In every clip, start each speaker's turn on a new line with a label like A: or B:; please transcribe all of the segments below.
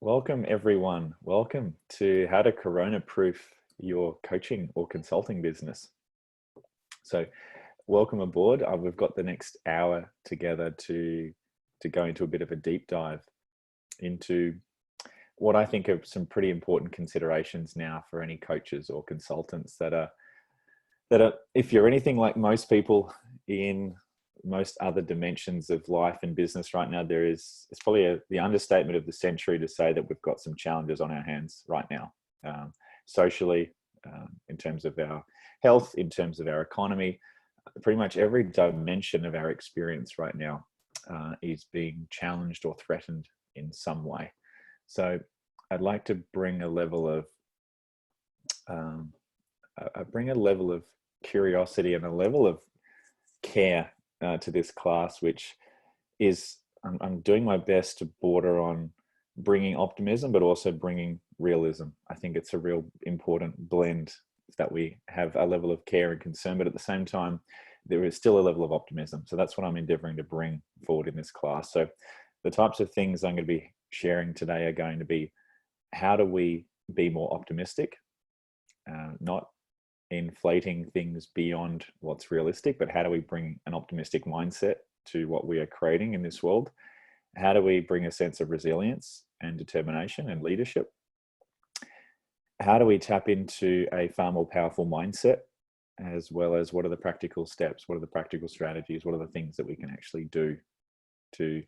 A: Welcome, everyone. Welcome to how to corona proof your coaching or consulting business. So, welcome aboard. We've got the next hour together to go into a bit of a deep dive into what I think are some pretty important considerations now for any coaches or consultants that are, if you're anything like most people in most other dimensions of life and business right now, it's probably the understatement of the century to say that we've got some challenges on our hands right now, socially, in terms of our health, in terms of our economy. Pretty much every dimension of our experience right now is being challenged or threatened in some way. So I'd like to bring a level of curiosity and a level of care to this class, which is I'm doing my best to border on bringing optimism, but also bringing realism. I think it's a real important blend that we have a level of care and concern, but at the same time, there is still a level of optimism. So that's what I'm endeavoring to bring forward in this class. So the types of things I'm going to be sharing today are going to be, how do we be more optimistic? Not inflating things beyond what's realistic, but how do we bring an optimistic mindset to what we are creating in this world? How do we bring a sense of resilience and determination and leadership? How do we tap into a far more powerful mindset, as well as what are the practical steps? What are the practical strategies? What are the things that we can actually do to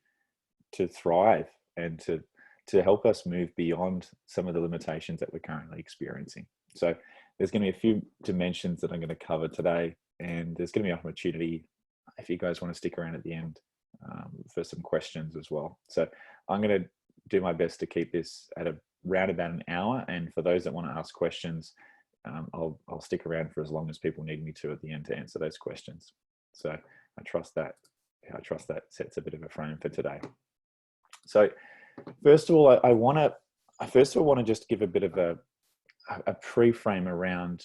A: thrive and to help us move beyond some of the limitations that we're currently experiencing? So there's going to be a few dimensions that I'm going to cover today, and there's going to be an opportunity if you guys want to stick around at the end for some questions as well. So I'm going to do my best to keep this at around about an hour, and for those that want to ask questions, I'll stick around for as long as people need me to at the end to answer those questions. So I trust that sets a bit of a frame for today. So first of all, I want to just give a bit of a pre-frame around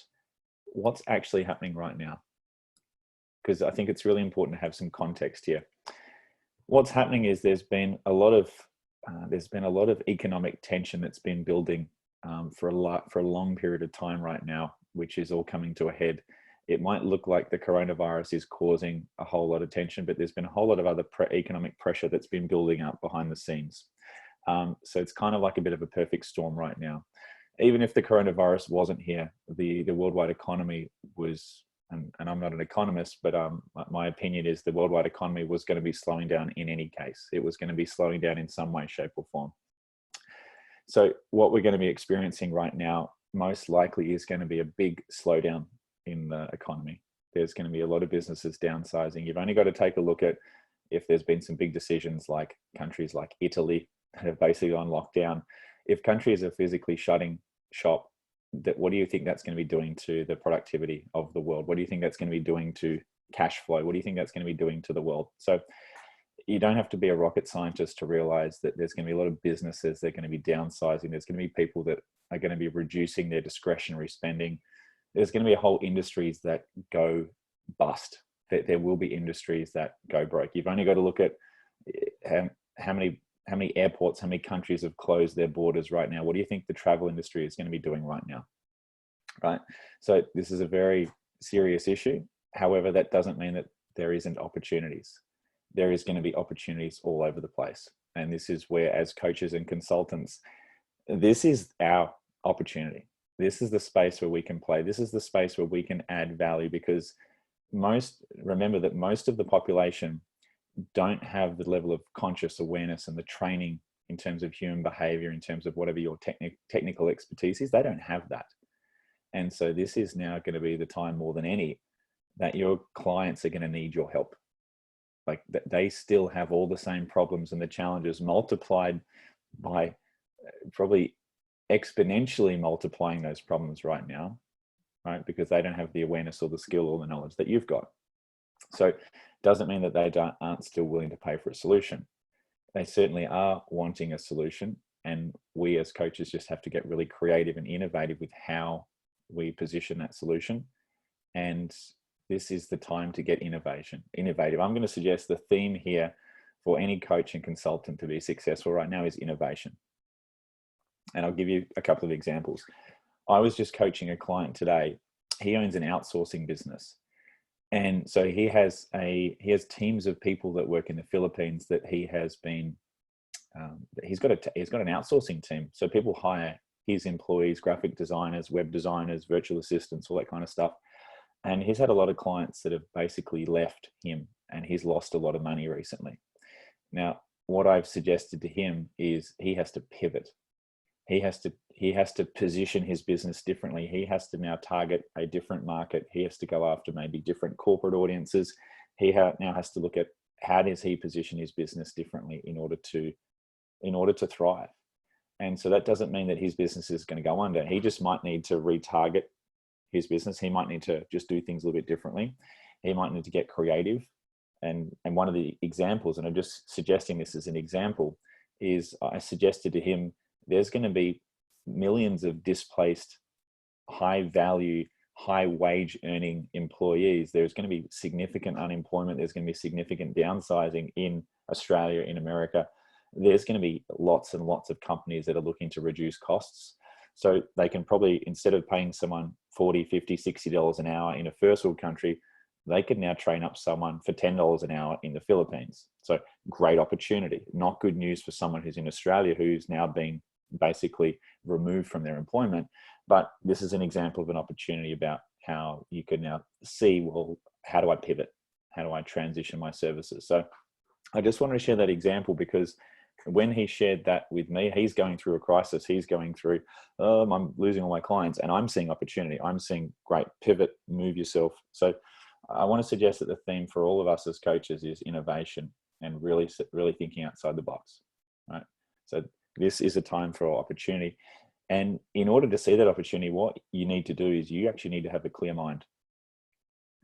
A: what's actually happening right now, because I think it's really important to have some context here. What's happening is there's been a lot of economic tension that's been building for a long period of time right now, which is all coming to a head. It might look like the coronavirus is causing a whole lot of tension, but there's been a whole lot of other economic pressure that's been building up behind the scenes. So it's kind of like a bit of a perfect storm right now. Even if the coronavirus wasn't here, the worldwide economy was, and I'm not an economist, but my opinion is the worldwide economy was going to be slowing down in any case. It was going to be slowing down in some way, shape, or form. So what we're going to be experiencing right now most likely is going to be a big slowdown in the economy. There's going to be a lot of businesses downsizing. You've only got to take a look at if there's been some big decisions like countries like Italy that have basically on lockdown. If countries are physically shutting shop, what do you think that's going to be doing to the productivity of the world? What do you think that's going to be doing to cash flow? What do you think that's going to be doing to the world? So you don't have to be a rocket scientist to realize that there's going to be a lot of businesses that are going to be downsizing. There's going to be people that are going to be reducing their discretionary spending. There's going to be a whole industries that go bust. There will be industries that go broke. You've only got to look at how many airports, how many countries have closed their borders right now. What do you think the travel industry is going to be doing right now? Right. So this is a very serious issue. However, that doesn't mean that there isn't opportunities. There is going to be opportunities all over the place. And this is where, as coaches and consultants, this is our opportunity. This is the space where we can play. This is the space where we can add value, because remember that most of the population don't have the level of conscious awareness and the training in terms of human behavior, in terms of whatever your technical expertise is. They don't have that. And so this is now going to be the time more than any that your clients are going to need your help. Like, they still have all the same problems and the challenges multiplied by probably exponentially multiplying those problems right now, right? Because they don't have the awareness or the skill or the knowledge that you've got. So doesn't mean that they aren't still willing to pay for a solution. They certainly are wanting a solution, and we as coaches just have to get really creative and innovative with how we position that solution. And this is the time to get innovative. I'm going to suggest the theme here for any coach and consultant to be successful right now is innovation. And I'll give you a couple of examples. I was just coaching a client today. He owns an outsourcing business. And so he has teams of people that work in the Philippines that he has been, he's got an outsourcing team. So people hire his employees, graphic designers, web designers, virtual assistants, all that kind of stuff. And he's had a lot of clients that have basically left him, and he's lost a lot of money recently. Now, what I've suggested to him is he has to pivot. He has to position his business differently. He has to now target a different market. He has to go after maybe different corporate audiences. He now has to look at how does he position his business differently in order to thrive. And so that doesn't mean that his business is going to go under. He just might need to retarget his business. He might need to just do things a little bit differently. He might need to get creative. And one of the examples, and I'm just suggesting this as an example, is I suggested to him, there's going to be millions of displaced, high value, high wage earning employees. There's going to be significant unemployment. There's going to be significant downsizing in Australia, in America. There's going to be lots and lots of companies that are looking to reduce costs. So they can probably, instead of paying someone $40, $50, $60 an hour in a first world country, they could now train up someone for $10 an hour in the Philippines. So great opportunity. Not good news for someone who's in Australia, who's now been basically removed from their employment. But this is an example of an opportunity about how you can now see, well, how do I pivot? How do I transition my services? So I just wanted to share that example, because when he shared that with me, he's going through a crisis. He's going through, I'm losing all my clients, and I'm seeing opportunity. I'm seeing great pivot, move yourself. So I want to suggest that the theme for all of us as coaches is innovation and really thinking outside the box, right? So this is a time for opportunity. And in order to see that opportunity, what you need to do is you actually need to have a clear mind.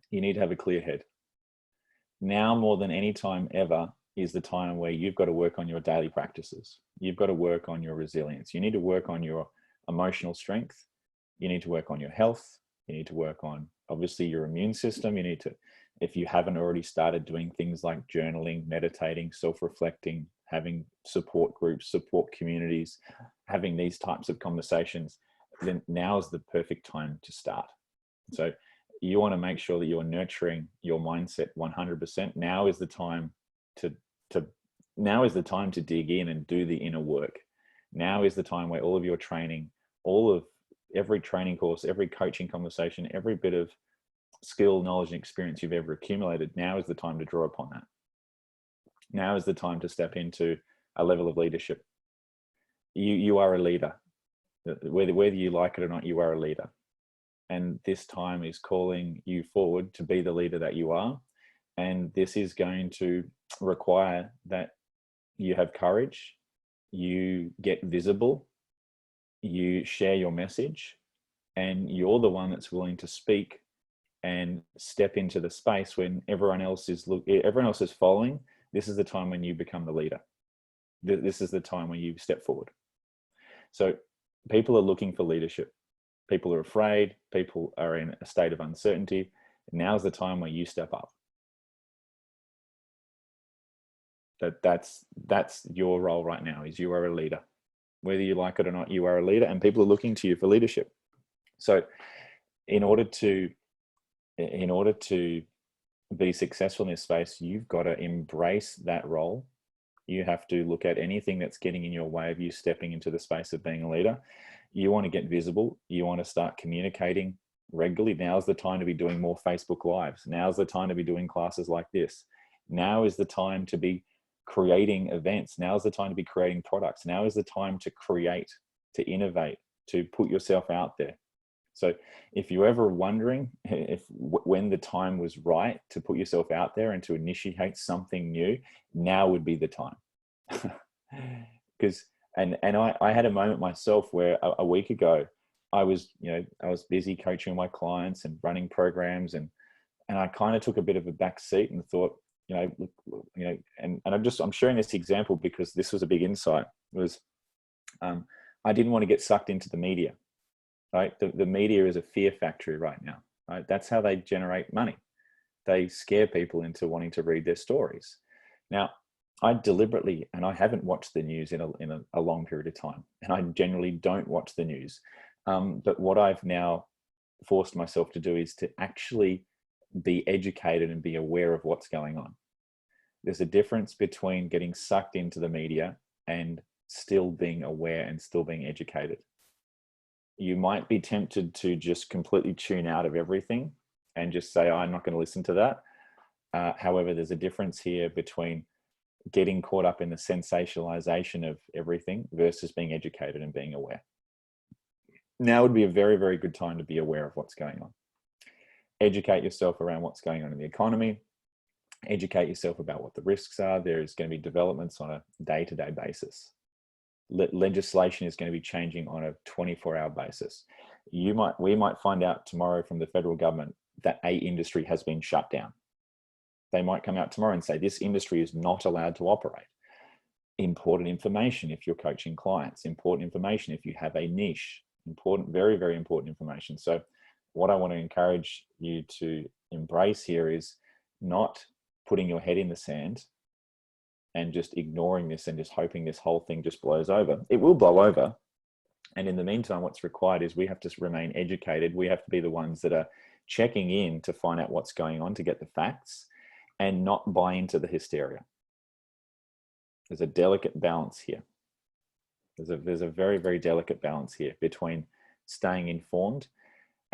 A: You need to have a clear head. Now more than any time ever is the time where you've got to work on your daily practices. You've got to work on your resilience. You need to work on your emotional strength. You need to work on your health. You need to work on, obviously, your immune system. You need to, if you haven't already started doing things like journaling, meditating, self-reflecting, having support groups, support communities, having these types of conversations, then now is the perfect time to start. So you want to make sure that you're nurturing your mindset 100%. Now is the time to dig in and do the inner work. Now is the time where all of your training, every training course, every coaching conversation, every bit of skill, knowledge, and experience you've ever accumulated, now is the time to draw upon that. Now is the time to step into a level of leadership. You are a leader. Whether you like it or not, you are a leader. And this time is calling you forward to be the leader that you are. And this is going to require that you have courage, you get visible, you share your message, and you're the one that's willing to speak and step into the space when everyone else is following. This is the time when you become the leader. This is the time when you step forward. So people are looking for leadership. People are afraid. People are in a state of uncertainty. Now's the time where you step up. That's your role right now, is you are a leader. Whether you like it or not, you are a leader, and people are looking to you for leadership. So in order to be successful in this space, you've got to embrace that role. You have to look at anything that's getting in your way of you stepping into the space of being a leader. You want to get visible. You want to start communicating regularly. Now's the time to be doing more Facebook Lives. Now's the time to be doing classes like this. Now is the time to be creating events. Now is the time to be creating products. Now is the time to create, to innovate, to put yourself out there. So if you're ever wondering when the time was right to put yourself out there and to initiate something new, now would be the time. Because I had a moment myself where a week ago I was busy coaching my clients and running programs, and I kind of took a bit of a back seat and thought, and I'm sharing this example because this was a big insight. I didn't want to get sucked into the media. Right? The media is a fear factory right now. Right? That's how they generate money. They scare people into wanting to read their stories. Now, I deliberately, and I haven't watched the news in a long period of time, and I generally don't watch the news. But what I've now forced myself to do is to actually be educated and be aware of what's going on. There's a difference between getting sucked into the media and still being aware and still being educated. You might be tempted to just completely tune out of everything and just say, I'm not going to listen to that. However, there's a difference here between getting caught up in the sensationalization of everything versus being educated and being aware. Now would be a very, very good time to be aware of what's going on. Educate yourself around what's going on in the economy. Educate yourself about what the risks are. There's going to be developments on a day-to-day basis. Legislation is going to be changing on a 24-hour basis. We might find out tomorrow from the federal government that a industry has been shut down. They might come out tomorrow and say this industry is not allowed to operate. Important information if you're coaching clients, important information if you have a niche, important, very, very important information. So what I want to encourage you to embrace here is not putting your head in the sand and just ignoring this and just hoping this whole thing just blows over. It will blow over. And in the meantime, what's required is we have to remain educated. We have to be the ones that are checking in to find out what's going on, to get the facts and not buy into the hysteria. There's a delicate balance here. There's a very, very delicate balance here between staying informed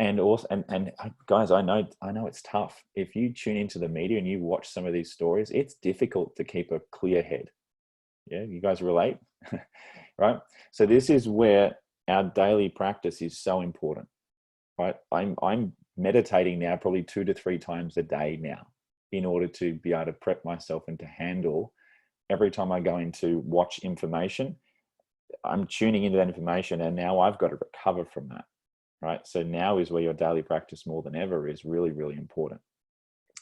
A: and also, and guys, I know it's tough. If you tune into the media and you watch some of these stories, it's difficult to keep a clear head. Yeah, you guys relate, right? So this is where our daily practice is so important, right? I'm meditating now probably 2 to 3 times a day now in order to be able to prep myself and to handle every time I go in to watch information. I'm tuning into that information and now I've got to recover from that. Right? So now is where your daily practice more than ever is really, really important.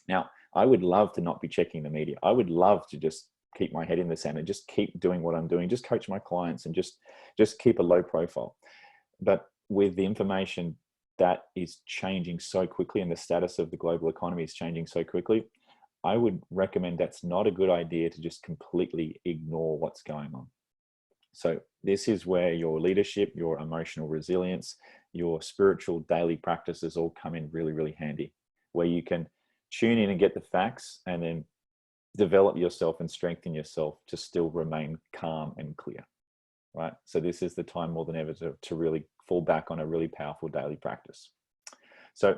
A: Now, I would love to not be checking the media. I would love to just keep my head in the sand and just keep doing what I'm doing, just coach my clients and just keep a low profile. But with the information that is changing so quickly and the status of the global economy is changing so quickly, I would recommend that's not a good idea to just completely ignore what's going on. So this is where your leadership, your emotional resilience, your spiritual daily practices all come in really, really handy, where you can tune in and get the facts and then develop yourself and strengthen yourself to still remain calm and clear, right? So this is the time more than ever to really fall back on a really powerful daily practice. So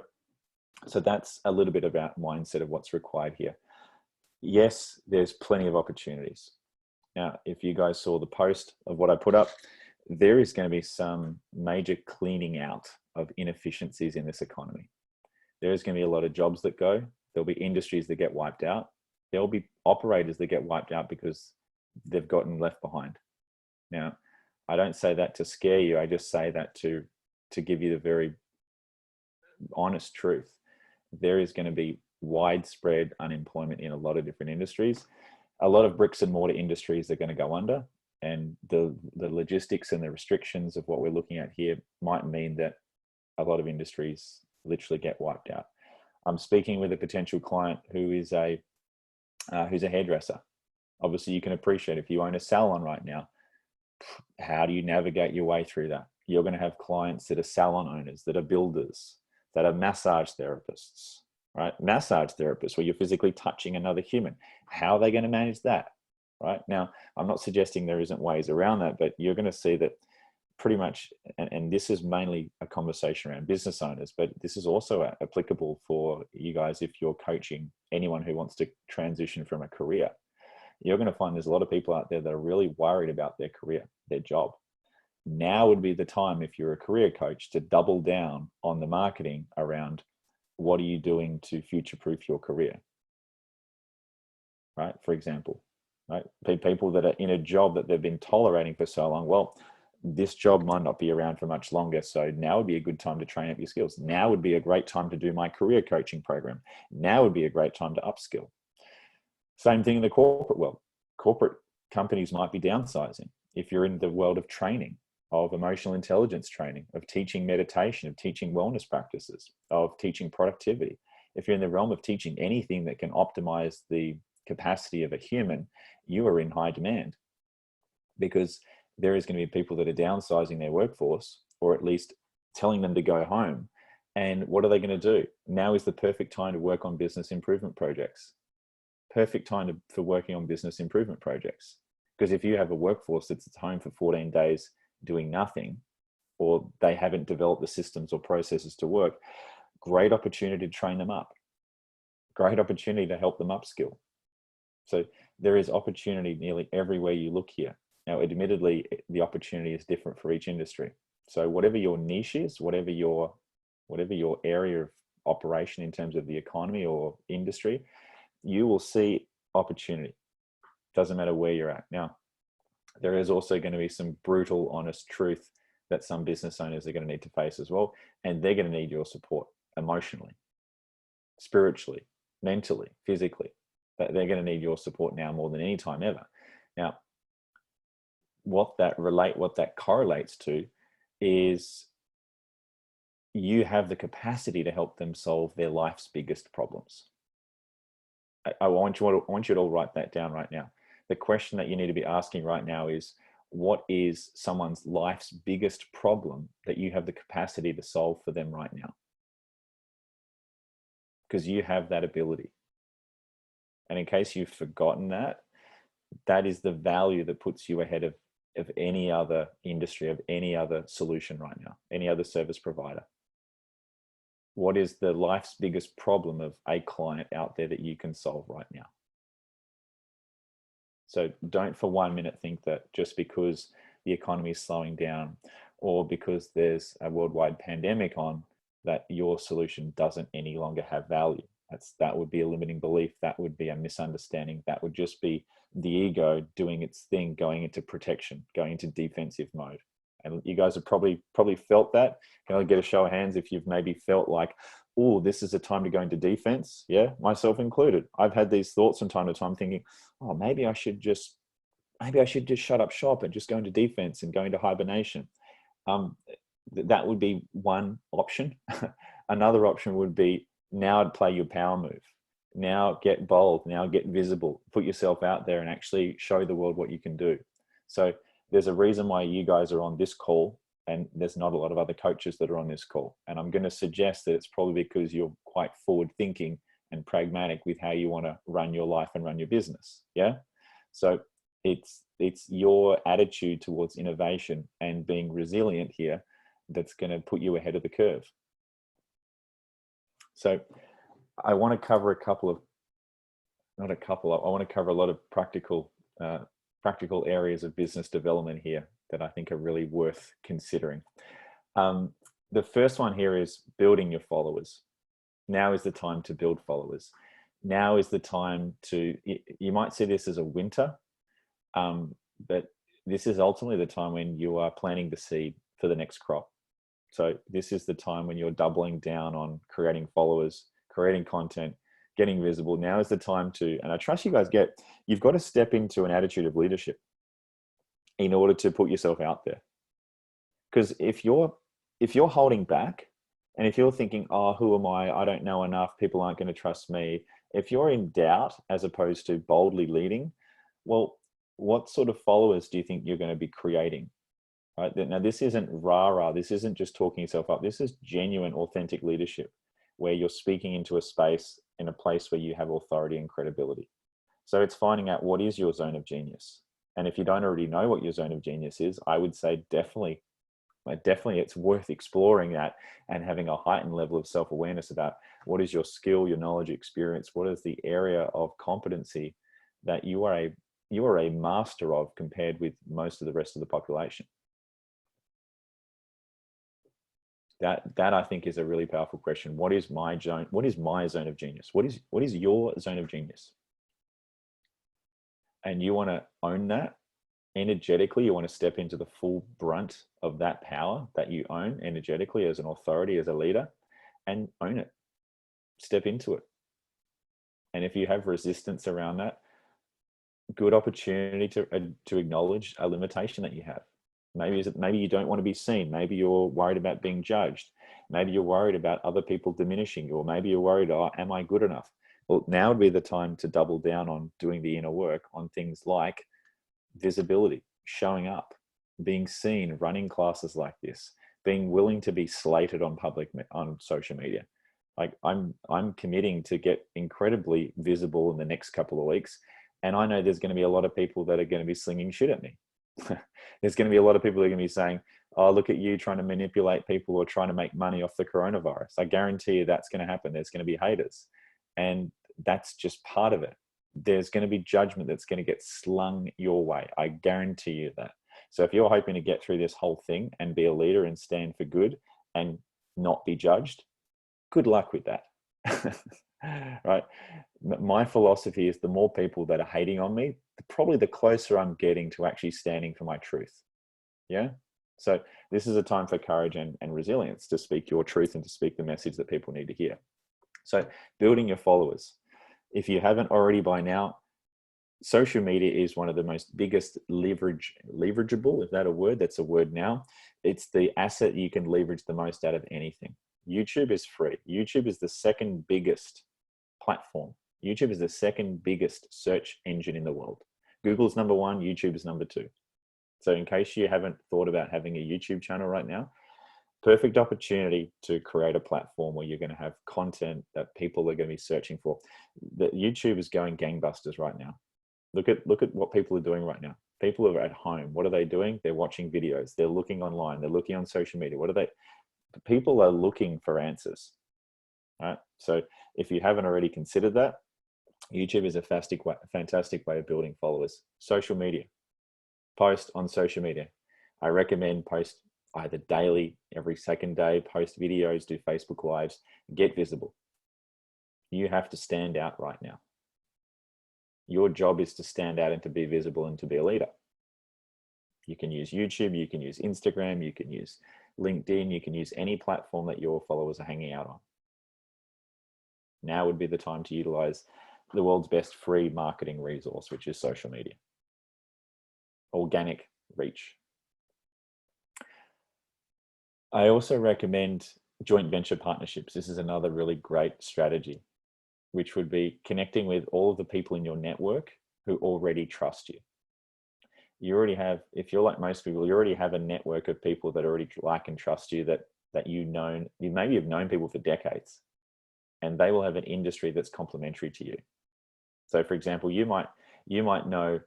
A: that's a little bit about mindset of what's required here. Yes, there's plenty of opportunities. Now, if you guys saw the post of what I put up, there is going to be some major cleaning out of inefficiencies in this economy. There is going to be a lot of jobs that go. There'll be industries that get wiped out. There'll be operators that get wiped out because they've gotten left behind. Now, I don't say that to scare you. I just say that to give you the very honest truth. There is going to be widespread unemployment in a lot of different industries. A lot of bricks and mortar industries are going to go under, and the logistics and the restrictions of what we're looking at here might mean that a lot of industries literally get wiped out. I'm speaking with a potential client who is who's a hairdresser. Obviously, you can appreciate if you own a salon right now, how do you navigate your way through that? You're going to have clients that are salon owners, that are builders, that are massage therapists, right? Massage therapists where you're physically touching another human. How are they going to manage that, right? Now, I'm not suggesting there isn't ways around that, but you're going to see that pretty much, and this is mainly a conversation around business owners, but this is also applicable for you guys if you're coaching anyone who wants to transition from a career. You're going to find there's a lot of people out there that are really worried about their career, their job. Now would be the time, if you're a career coach, to double down on the marketing around what are you doing to future-proof your career, right? For example, right? People that are in a job that they've been tolerating for so long, well, this job might not be around for much longer. So now would be a good time to train up your skills. Now would be a great time to do my career coaching program. Now would be a great time to upskill. Same thing in the corporate world. Corporate companies might be downsizing. If you're in the world of training, of emotional intelligence training, of teaching meditation, of teaching wellness practices, of teaching productivity, if you're in the realm of teaching anything that can optimize the capacity of a human, you are in high demand, because there is going to be people that are downsizing their workforce, or at least telling them to go home. And what are they going to do? Now is the perfect time to work on business improvement projects. Perfect time for working on business improvement projects. Because if you have a workforce that's at home for 14 days doing nothing, or they haven't developed the systems or processes to work, great opportunity to train them up. Great opportunity to help them upskill. So there is opportunity nearly everywhere you look here. Now, admittedly, the opportunity is different for each industry. So whatever your niche is, whatever your area of operation in terms of the economy or industry, you will see opportunity. Doesn't matter where you're at. Now, there is also going to be some brutal, honest truth that some business owners are going to need to face as well. And they're going to need your support emotionally, spiritually, mentally, physically. They're going to need your support now more than any time ever. Now, what that correlates to is you have the capacity to help them solve their life's biggest problems. I want you to all write that down right now. The question that you need to be asking right now is, what is someone's life's biggest problem that you have the capacity to solve for them right now? Because you have that ability. And in case you've forgotten that, that is the value that puts you ahead of any other industry, of any other solution right now, any other service provider. What is the life's biggest problem of a client out there that you can solve right now? So don't for 1 minute think that just because the economy is slowing down, or because there's a worldwide pandemic on, that your solution doesn't any longer have value. That would be a limiting belief. That would be a misunderstanding. That would just be the ego doing its thing, going into protection, going into defensive mode. And you guys have probably felt that. Can I get a show of hands if you've maybe felt like, oh, this is a time to go into defense? Yeah, myself included. I've had these thoughts from time to time thinking, oh, maybe I should just shut up shop and just go into defense and go into hibernation. That would be one option. Another option would be, now play your power move. Now get bold, now get visible, put yourself out there and actually show the world what you can do. So there's a reason why you guys are on this call, and there's not a lot of other coaches that are on this call. And I'm going to suggest that it's probably because you're quite forward thinking and pragmatic with how you want to run your life and run your business. Yeah. So it's your attitude towards innovation and being resilient here that's going to put you ahead of the curve. So I want to cover I want to cover a lot of practical areas of business development here that I think are really worth considering. The first one here is building your followers. Now is the time to build followers. Now is the time to, you might see this as a winter, but this is ultimately the time when you are planting the seed for the next crop. So this is the time when you're doubling down on creating followers, creating content, getting visible. Now is the time to, and I trust you guys you've got to step into an attitude of leadership in order to put yourself out there. Because if you're holding back, and if you're thinking, oh, who am I? I don't know enough. People aren't going to trust me. If you're in doubt as opposed to boldly leading, well, what sort of followers do you think you're going to be creating? Right? Now, this isn't rah-rah. This isn't just talking yourself up. This is genuine, authentic leadership where you're speaking into a space, in a place where you have authority and credibility. So it's finding out what is your zone of genius. And if you don't already know what your zone of genius is, I would say definitely it's worth exploring that and having a heightened level of self-awareness about what is your skill, your knowledge, experience, what is the area of competency that you are a master of compared with most of the rest of the population. That I think is a really powerful question. What is my zone? What is my zone of genius? What is your zone of genius? And you want to own that energetically. You want to step into the full brunt of that power that you own energetically as an authority, as a leader, and own it. Step into it. And if you have resistance around that, good opportunity to acknowledge a limitation that you have. Maybe you don't want to be seen. Maybe you're worried about being judged. Maybe you're worried about other people diminishing you, or maybe you're worried, oh, am I good enough? Well, now would be the time to double down on doing the inner work on things like visibility, showing up, being seen, running classes like this, being willing to be slated on on social media. Like I'm committing to get incredibly visible in the next couple of weeks, and I know there's going to be a lot of people that are going to be slinging shit at me. There's going to be a lot of people that are going to be saying, "Oh, look at you trying to manipulate people or trying to make money off the coronavirus." I guarantee you that's going to happen. There's going to be haters, and that's just part of it. There's going to be judgment that's going to get slung your way. I guarantee you that. So if you're hoping to get through this whole thing and be a leader and stand for good and not be judged, good luck with that. Right? My philosophy is the more people that are hating on me, probably the closer I'm getting to actually standing for my truth. Yeah. So this is a time for courage and resilience to speak your truth and to speak the message that people need to hear. So building your followers. If you haven't already by now, social media is one of the most biggest leverageable, is that a word? That's a word now. It's the asset you can leverage the most out of anything. YouTube is free. YouTube is the second biggest platform. YouTube is the second biggest search engine in the world. Google's number one, YouTube is number two. So in case you haven't thought about having a YouTube channel right now, perfect opportunity to create a platform where you're going to have content that people are going to be searching for. The YouTube is going gangbusters right now. Look at what people are doing right now. People are at home. What are they doing? They're watching videos. They're looking online. They're looking on social media. People are looking for answers. Right? So if you haven't already considered that, YouTube is a fantastic way of building followers. Social media. Post on social media. I recommend post either daily, every second day, post videos, do Facebook Lives, get visible. You have to stand out right now. Your job is to stand out and to be visible and to be a leader. You can use YouTube, you can use Instagram, you can use LinkedIn, you can use any platform that your followers are hanging out on. Now would be the time to utilize the world's best free marketing resource, which is social media. Organic reach. I also recommend joint venture partnerships. This is another really great strategy, which would be connecting with all of the people in your network who already trust you. You already have, if you're like most people, you already have a network of people that already like and trust you, that you maybe have known people for decades, and they will have an industry that's complementary to you. So for example, you might know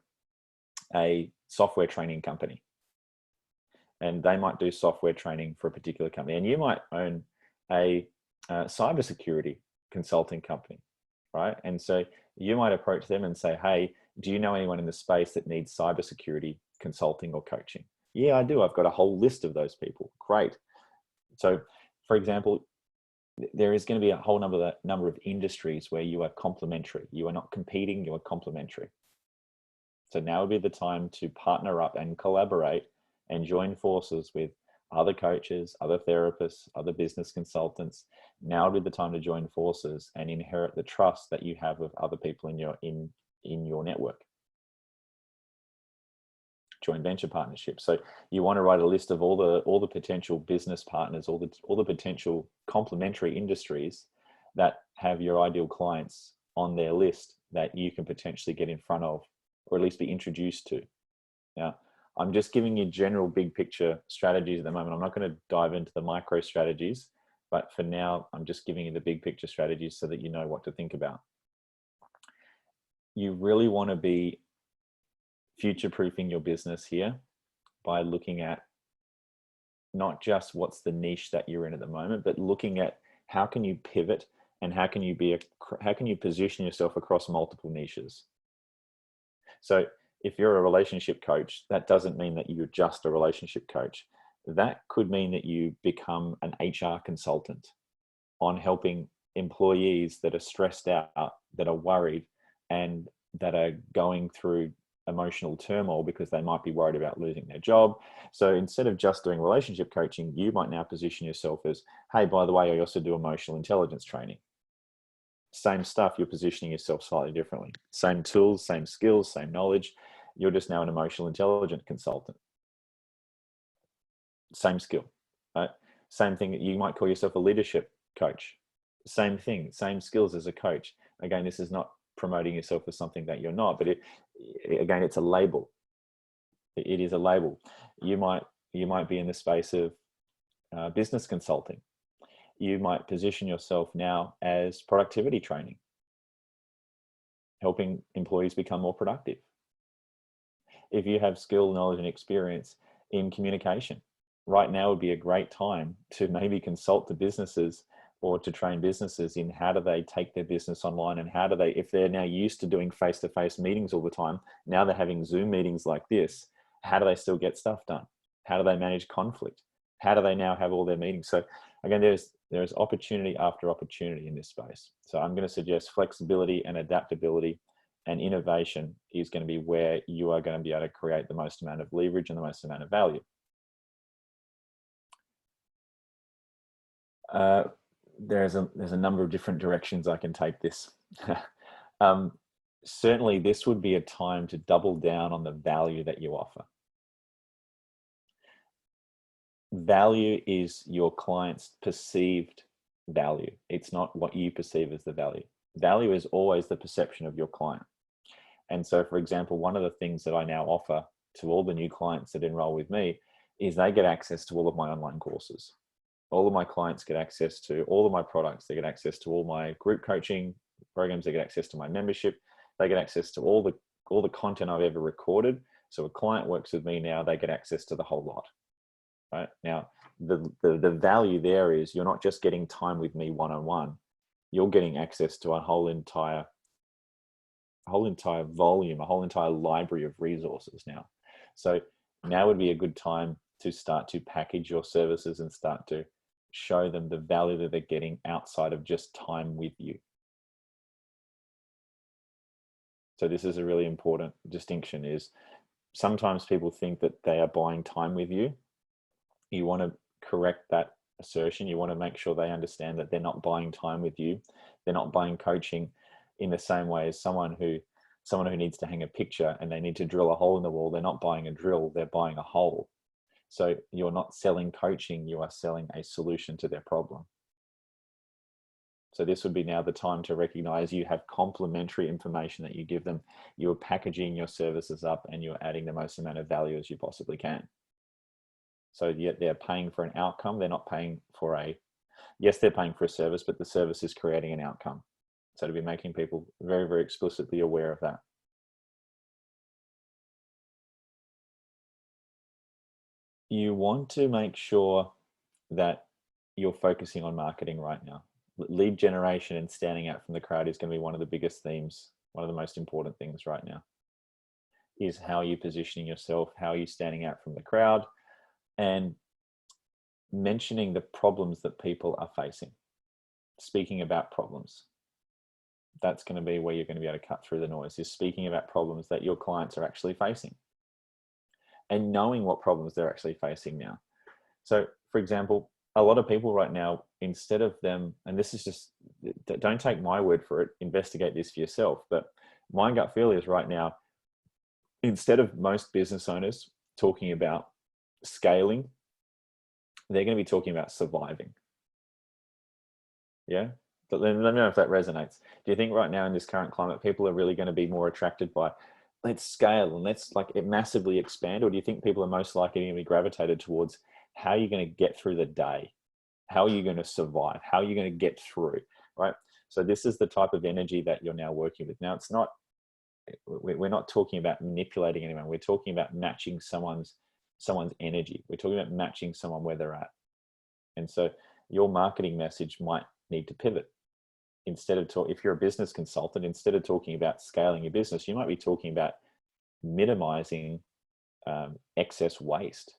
A: a software training company, and they might do software training for a particular company, and you might own a cybersecurity consulting company, right? And so you might approach them and say, "Hey, do you know anyone in the space that needs cybersecurity consulting or coaching?" "Yeah, I do. I've got a whole list of those people." Great. So, for example, there is going to be a whole number of industries where you are complementary. You are not competing, you are complementary. So now would be the time to partner up and collaborate and join forces with other coaches, other therapists, other business consultants. Now would be the time to join forces and inherit the trust that you have with other people in your network. Joint venture partnerships. So you want to write a list of all the potential business partners, all the potential complementary industries that have your ideal clients on their list that you can potentially get in front of, or at least be introduced to. Now, I'm just giving you general big picture strategies at the moment. I'm not going to dive into the micro strategies, but for now, I'm just giving you the big picture strategies so that you know what to think about. You really want to be future-proofing your business here by looking at not just what's the niche that you're in at the moment, but looking at how can you pivot and how can you position yourself across multiple niches. So if you're a relationship coach, that doesn't mean that you're just a relationship coach. That could mean that you become an HR consultant on helping employees that are stressed out, that are worried, and that are going through emotional turmoil because they might be worried about losing their job. So instead of just doing relationship coaching, you might now position yourself as, "Hey, by the way, I also do emotional intelligence training." Same stuff, you're positioning yourself slightly differently. Same tools, same skills, same knowledge. You're just now an emotional intelligence consultant. Same skill, right? Same thing, you might call yourself a leadership coach. Same thing, same skills as a coach. Again, this is not promoting yourself as something that you're not, but again, it's a label. It is a label. You might be in the space of business consulting. You might position yourself now as productivity training, helping employees become more productive. If you have skill, knowledge, and experience in communication, right now would be a great time to maybe consult the businesses or to train businesses in how do they take their business online, and how do they, if they're now used to doing face-to-face meetings all the time, now they're having Zoom meetings like this, how do they still get stuff done? How do they manage conflict? How do they now have all their meetings? So again, there's opportunity after opportunity in this space. So I'm going to suggest flexibility and adaptability and innovation is going to be where you are going to be able to create the most amount of leverage and the most amount of value. There's a number of different directions I can take this. Certainly, this would be a time to double down on the value that you offer. Value is your client's perceived value. It's not what you perceive as the value. Value is always the perception of your client. And so, for example, one of the things that I now offer to all the new clients that enroll with me is they get access to all of my online courses. All of my clients get access to all of my products. They get access to all my group coaching programs. They get access to my membership. They get access to all the content I've ever recorded. So a client works with me now, they get access to the whole lot. Right? Now, the value there is you're not just getting time with me one-on-one. You're getting access to a whole entire volume, a whole entire library of resources now. So now would be a good time to start to package your services and start to show them the value that they're getting outside of just time with you. So this is a really important distinction, is sometimes people think that they are buying time with you. You want to correct that assertion. You want to make sure they understand that they're not buying time with you. They're not buying coaching in the same way as someone who needs to hang a picture and they need to drill a hole in the wall. They're not buying a drill, they're buying a hole. So you're not selling coaching, you are selling a solution to their problem. So this would be now the time to recognize you have complementary information that you give them. You're packaging your services up and you're adding the most amount of value as you possibly can. So yet they're paying for an outcome. They're not paying for yes, they're paying for a service, but the service is creating an outcome. So to be making people very, very explicitly aware of that. You want to make sure that you're focusing on marketing right now. Lead generation and standing out from the crowd is going to be one of the biggest themes, one of the most important things right now, is how you're positioning yourself, how you're standing out from the crowd, and mentioning the problems that people are facing, speaking about problems. That's going to be where you're going to be able to cut through the noise, is speaking about problems that your clients are actually facing and knowing what problems they're actually facing now. So, for example, a lot of people right now, instead of them, and this is just, don't take my word for it, investigate this for yourself, but my gut feel is right now, instead of most business owners talking about scaling, they're going to be talking about surviving. Yeah? But let me know if that resonates. Do you think right now in this current climate, people are really going to be more attracted by, let's scale and let's like it massively expand? Or do you think people are most likely going to be gravitated towards how are you going to get through the day? How are you going to survive? How are you going to get through, right? So this is the type of energy that you're now working with. Now, it's not, we're not talking about manipulating anyone. We're talking about matching someone's energy. We're talking about matching someone where they're at. And so your marketing message might need to pivot. Instead of if you're a business consultant, instead of talking about scaling your business, you might be talking about minimizing excess waste.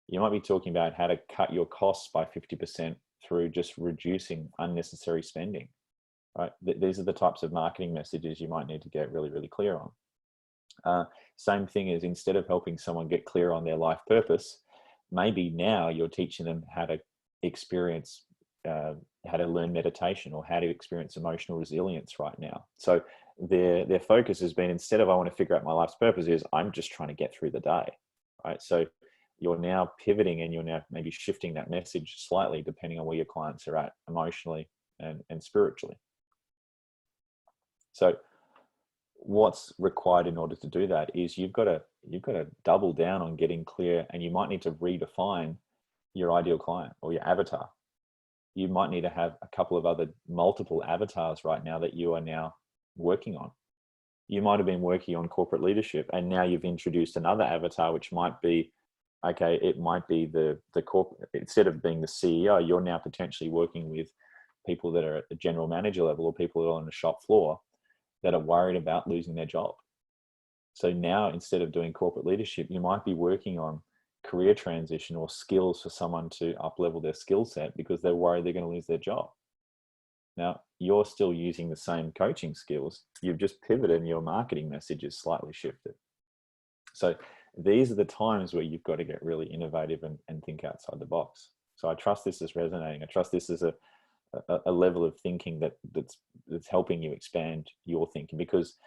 A: You might be talking about how to cut your costs by 50% through just reducing unnecessary spending, right? These are the types of marketing messages you might need to get really, really clear on. Same thing is, instead of helping someone get clear on their life purpose, maybe now you're teaching them how to experience, how to learn meditation, or how to experience emotional resilience right now. So their focus has been, instead of I want to figure out my life's purpose, is I'm just trying to get through the day, right? So you're now pivoting and you're now maybe shifting that message slightly depending on where your clients are at emotionally and spiritually. So what's required in order to do that is you've got to double down on getting clear, and you might need to redefine your ideal client or your avatar. You might need to have a couple of other multiple avatars right now that you are now working on. You might have been working on corporate leadership, and now you've introduced another avatar, which might be, okay, it might be the corporate, instead of being the CEO, you're now potentially working with people that are at the general manager level, or people that are on the shop floor that are worried about losing their job. So now, instead of doing corporate leadership, you might be working on career transition or skills for someone to up-level their skill set because they're worried they're going to lose their job. Now, you're still using the same coaching skills. You've just pivoted, and your marketing message is slightly shifted. So these are the times where you've got to get really innovative and think outside the box. So I trust this is resonating. I trust this is a level of thinking that's helping you expand your thinking, because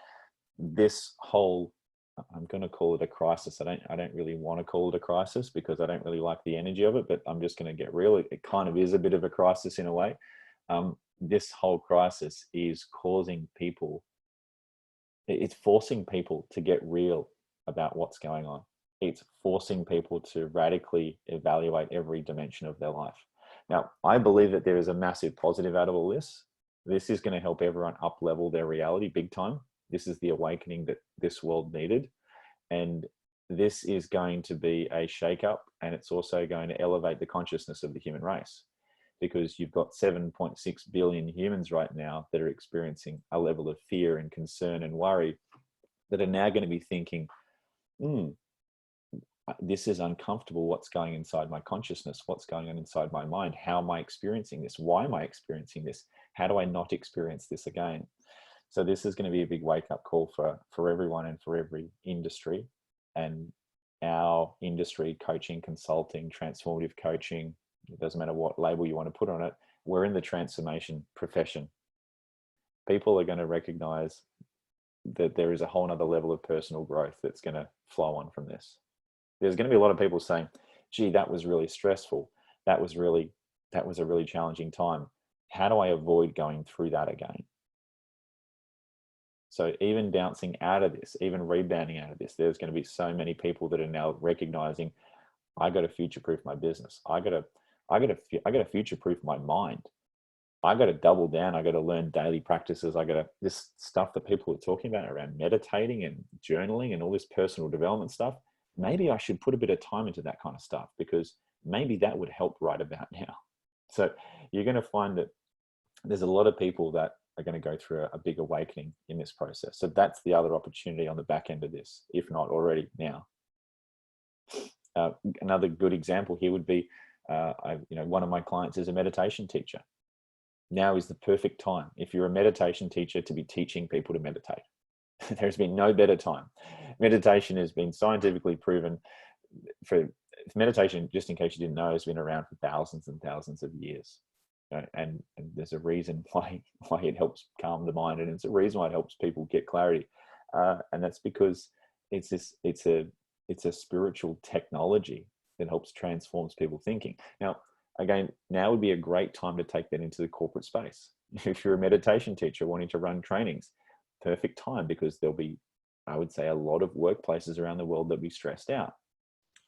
A: this whole, I'm going to call it a crisis. I don't really want to call it a crisis because I don't really like the energy of it, but I'm just going to get real. It kind of is a bit of a crisis in a way. This whole crisis is causing people, it's forcing people to get real about what's going on. It's forcing people to radically evaluate every dimension of their life. Now, I believe that there is a massive positive out of all this. This is going to help everyone up level their reality big time. This is the awakening that this world needed. And this is going to be a shakeup, and it's also going to elevate the consciousness of the human race, because you've got 7.6 billion humans right now that are experiencing a level of fear and concern and worry, that are now going to be thinking, this is uncomfortable. What's going inside my consciousness? What's going on inside my mind? How am I experiencing this? Why am I experiencing this? How do I not experience this again? So this is going to be a big wake-up call for everyone and for every industry. And our industry, coaching, consulting, transformative coaching, it doesn't matter what label you want to put on it, we're in the transformation profession. People are going to recognize that there is a whole nother level of personal growth that's going to flow on from this. There's going to be a lot of people saying, gee, that was really stressful. That was a really challenging time. How do I avoid going through that again? So even bouncing out of this, even rebounding out of this, there's going to be so many people that are now recognizing, I got to future-proof my business. I got to future-proof my mind. I got to double down. I got to learn daily practices. This stuff that people are talking about around meditating and journaling and all this personal development stuff. Maybe I should put a bit of time into that kind of stuff, because maybe that would help right about now. So you're going to find that there's a lot of people that are going to go through a big awakening in this process. So that's the other opportunity on the back end of this, if not already now. Another good example here would be, one of my clients is a meditation teacher. Now is the perfect time, if you're a meditation teacher, to be teaching people to meditate. There's been no better time. Meditation has been scientifically proven for meditation, just in case you didn't know, has been around for thousands and thousands of years. And there's a reason why it helps calm the mind, and it's a reason why it helps people get clarity. And that's because it's a spiritual technology that helps transforms people's thinking. Now, again, now would be a great time to take that into the corporate space. If you're a meditation teacher wanting to run trainings, perfect time, because there'll be, I would say, a lot of workplaces around the world that'll be stressed out.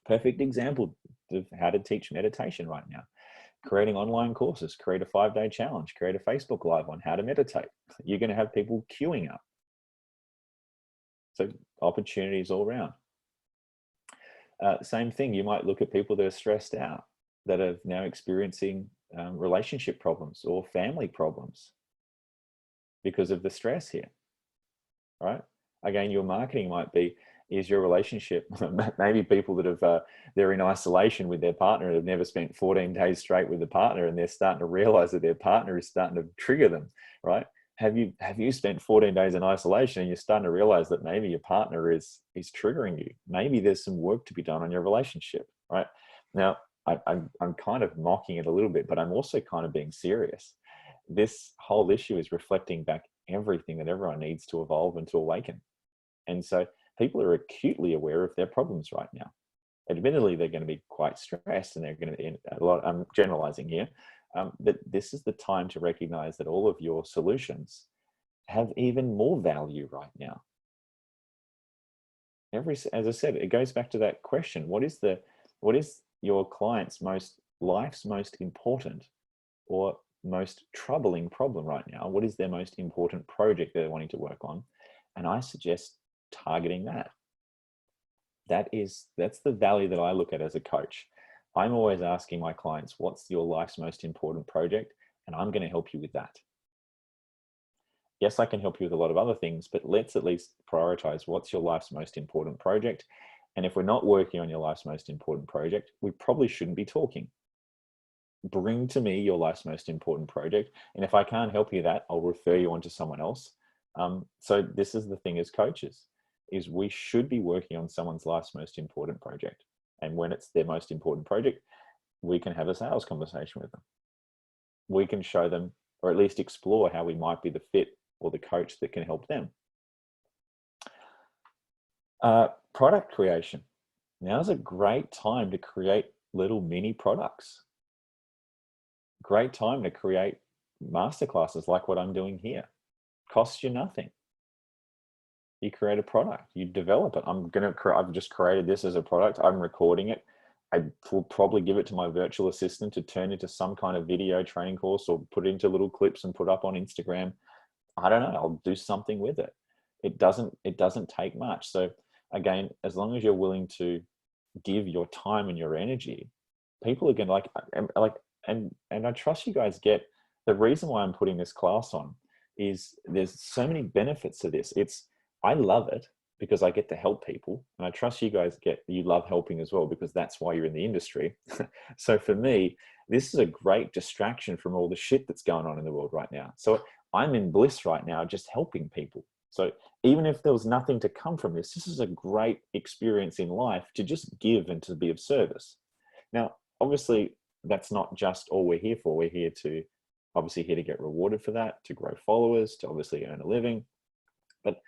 A: Perfect example of how to teach meditation right now. Creating online courses, create a 5-day challenge, create a Facebook Live on how to meditate. You're going to have people queuing up. So opportunities all around. Same thing, you might look at people that are stressed out, that are now experiencing relationship problems or family problems because of the stress here, right? Again, your marketing might be, is your relationship, maybe people that have, they're in isolation with their partner and have never spent 14 days straight with the partner, and they're starting to realize that their partner is starting to trigger them, right? Have you spent 14 days in isolation and you're starting to realize that maybe your partner is triggering you? Maybe there's some work to be done on your relationship, right? Now, I'm kind of mocking it a little bit, but I'm also kind of being serious. This whole issue is reflecting back everything that everyone needs to evolve and to awaken. And so people are acutely aware of their problems right now. Admittedly, they're going to be quite stressed, and they're going to be in a lot, I'm generalizing here, but this is the time to recognize that all of your solutions have even more value right now. As I said, it goes back to that question: what is your client's life's most important or most troubling problem right now? What is their most important project they're wanting to work on? And I suggest targeting that. That's the value that I look at as a coach. I'm always asking my clients, what's your life's most important project? And I'm going to help you with that. Yes, I can help you with a lot of other things, but let's at least prioritize what's your life's most important project. And if we're not working on your life's most important project, we probably shouldn't be talking. Bring to me your life's most important project. And if I can't help you that, I'll refer you on to someone else. So this is the thing as coaches, is we should be working on someone's life's most important project. And when it's their most important project, we can have a sales conversation with them. We can show them, or at least explore how we might be the fit or the coach that can help them. Product creation. Now's a great time to create little mini products. Great time to create masterclasses like what I'm doing here. Costs you nothing. You create a product, you develop it. I've just created this as a product. I'm recording it. I will probably give it to my virtual assistant to turn into some kind of video training course, or put it into little clips and put up on Instagram. I don't know. I'll do something with it. It doesn't take much. So again, as long as you're willing to give your time and your energy, people are going to and I trust you guys get the reason why I'm putting this class on is there's so many benefits to this. I love it because I get to help people, and I trust you guys you love helping as well, because that's why you're in the industry. So for me, this is a great distraction from all the shit that's going on in the world right now. So I'm in bliss right now, just helping people. So even if there was nothing to come from this is a great experience in life to just give and to be of service. Now, obviously, that's not just all we're here for. We're here to get rewarded for that, to grow followers, to obviously earn a living. But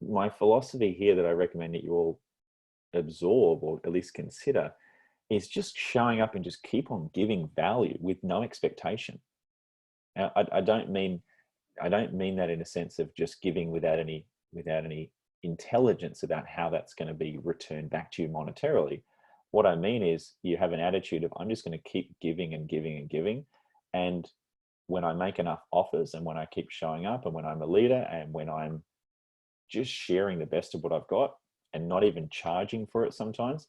A: my philosophy here that I recommend that you all absorb, or at least consider, is just showing up and just keep on giving value with no expectation. Now, I don't mean that in a sense of just giving without any intelligence about how that's going to be returned back to you monetarily. What I mean is you have an attitude of, I'm just going to keep giving and giving and giving. And when I make enough offers, and when I keep showing up, and when I'm a leader, and when I'm just sharing the best of what I've got and not even charging for it sometimes,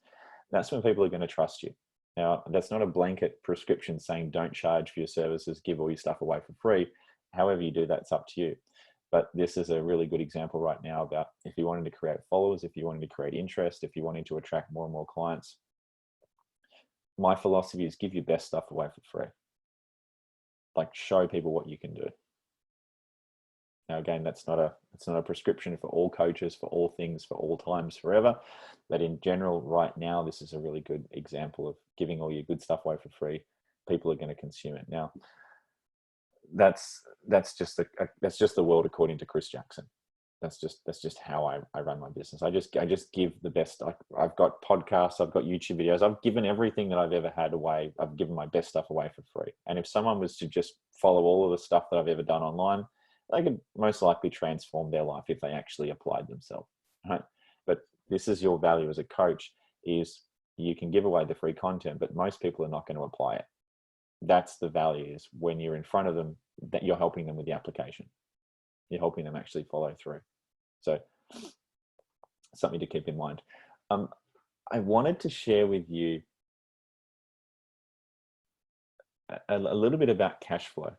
A: that's when people are going to trust you. Now, that's not a blanket prescription saying don't charge for your services, give all your stuff away for free. However you do, that's up to you. But this is a really good example right now about if you wanted to create followers, if you wanted to create interest, if you wanted to attract more and more clients, my philosophy is give your best stuff away for free. Like, show people what you can do. Now, again, it's not a prescription for all coaches, for all things, for all times, forever. But in general, right now, this is a really good example of giving all your good stuff away for free. People are going to consume it. Now, that's just the world according to Chris Jackson. That's just how I run my business. I just give the best. I've got podcasts, I've got YouTube videos, I've given everything that I've ever had away. I've given my best stuff away for free. And if someone was to just follow all of the stuff that I've ever done online, they could most likely transform their life if they actually applied themselves. Right? But this is your value as a coach, is you can give away the free content, but most people are not going to apply it. That's the value, is when you're in front of them, that you're helping them with the application. You're helping them actually follow through. So something to keep in mind. I wanted to share with you a little bit about cash flow.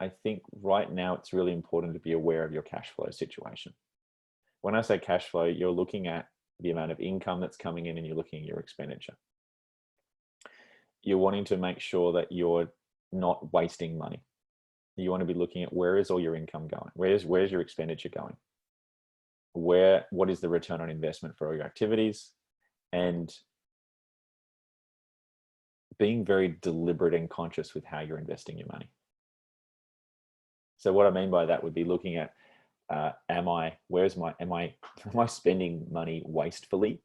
A: I think right now it's really important to be aware of your cash flow situation. When I say cash flow, you're looking at the amount of income that's coming in, and you're looking at your expenditure. You're wanting to make sure that you're not wasting money. You want to be looking at, where is all your income going? Where's your expenditure going? What is the return on investment for all your activities? And being very deliberate and conscious with how you're investing your money. So what I mean by that would be looking at, am I spending money wastefully?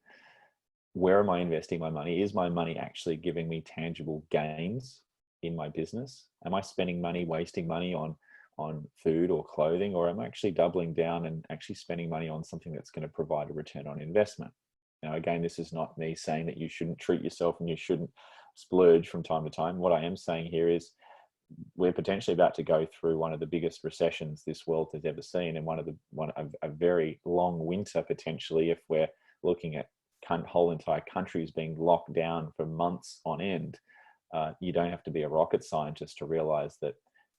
A: Where am I investing my money? Is my money actually giving me tangible gains in my business? Am I spending money, wasting money on on food or clothing, or am I actually doubling down and actually spending money on something that's going to provide a return on investment? Now, again, this is not me saying that you shouldn't treat yourself and you shouldn't splurge from time to time. What I am saying here is we're potentially about to go through one of the biggest recessions this world has ever seen, and a very long winter potentially, if we're looking at whole entire countries being locked down for months on end. You don't have to be a rocket scientist to realize that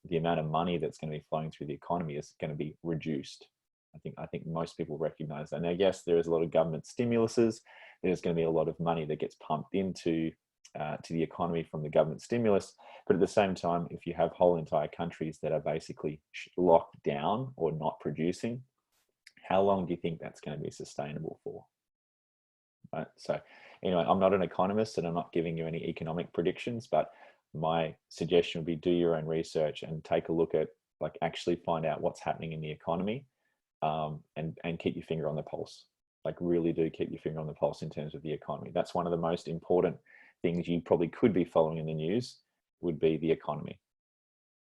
A: the amount of money that's going to be flowing through the economy is going to be reduced. I think most people recognize that. Now, yes, there is a lot of government stimuluses. There's going to be a lot of money that gets pumped into to the economy from the government stimulus. But at the same time, if you have whole entire countries that are basically locked down or not producing, how long do you think that's going to be sustainable for? Right? So anyway, I'm not an economist and I'm not giving you any economic predictions, but my suggestion would be do your own research and take a look at, like, actually find out what's happening in the economy, and keep your finger on the pulse. Like, really do keep your finger on the pulse in terms of the economy. That's one of the most important things you probably could be following in the news, would be the economy.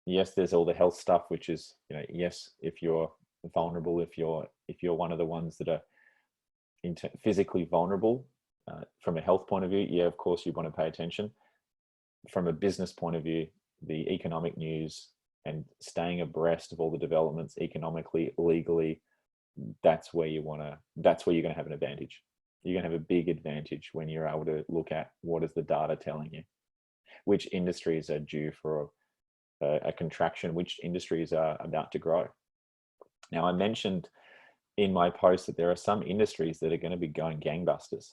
A: Yes, there's all the health stuff, which is, yes, if you're vulnerable, if you're one of the ones that are physically vulnerable, from a health point of view, yeah, of course you want to pay attention. From a business point of view, the economic news and staying abreast of all the developments economically, legally, that's where you're going to have an advantage. You're going to have a big advantage when you're able to look at what is the data telling you, which industries are due for a contraction, which industries are about to grow. Now, I mentioned in my post that there are some industries that are going to be going gangbusters.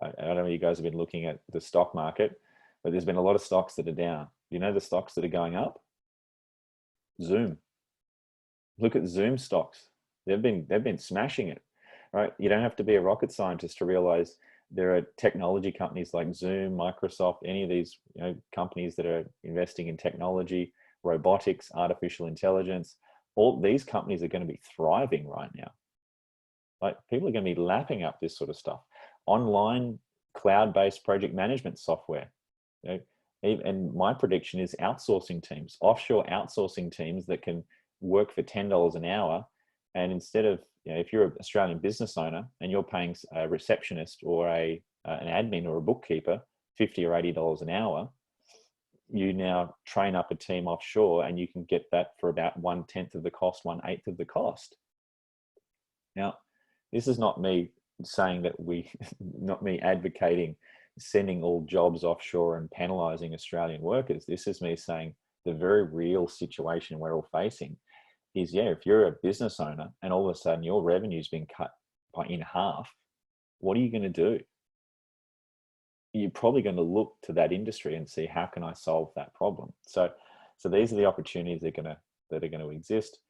A: I don't know if you guys have been looking at the stock market, but there's been a lot of stocks that are down. You know the stocks that are going up? Zoom. Look at Zoom stocks. They've been smashing it, right? You don't have to be a rocket scientist to realize there are technology companies like Zoom, Microsoft, any of these companies that are investing in technology, robotics, artificial intelligence. All these companies are going to be thriving right now. Like, people are going to be lapping up this sort of stuff. Online cloud-based project management software. And my prediction is outsourcing teams, offshore outsourcing teams that can work for $10 an hour. And instead of, if you're an Australian business owner and you're paying a receptionist or an admin or a bookkeeper $50 or $80 an hour, you now train up a team offshore and you can get that for about 1/10 of the cost, 1/8 of the cost. Now, this is not me saying that not me advocating sending all jobs offshore and penalizing Australian workers. This is me saying the very real situation we're all facing is, if you're a business owner and all of a sudden your revenue's been cut in half, what are you going to do? You're probably going to look to that industry and see, how can I solve that problem? So these are the opportunities that are going to exist.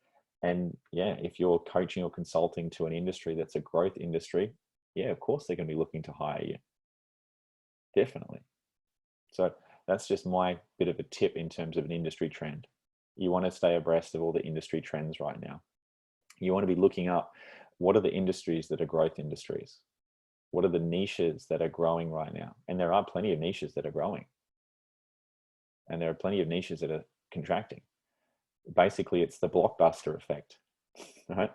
A: And if you're coaching or consulting to an industry that's a growth industry, of course they're going to be looking to hire you. Definitely. So that's just my bit of a tip in terms of an industry trend. You want to stay abreast of all the industry trends right now. You want to be looking up, what are the industries that are growth industries? What are the niches that are growing right now? And there are plenty of niches that are growing. And there are plenty of niches that are contracting. Basically, it's the blockbuster effect, right?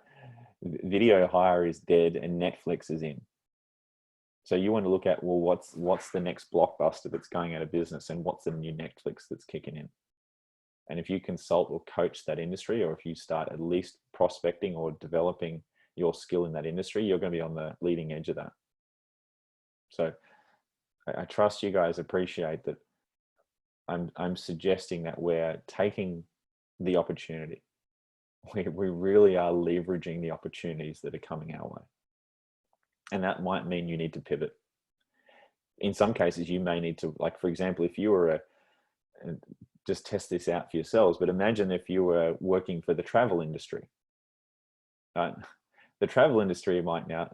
A: Video hire is dead and Netflix is in. So you want to look at, well, what's the next blockbuster that's going out of business, and what's the new Netflix that's kicking in? And if you consult or coach that industry, or if you start at least prospecting or developing your skill in that industry, you're going to be on the leading edge of that. So I trust you guys appreciate that I'm suggesting that we're taking the opportunity. We really are leveraging the opportunities that are coming our way. And that might mean you need to pivot. In some cases, you may need to, like, for example, if you were just test this out for yourselves, but imagine if you were working for the travel industry. The travel industry might now,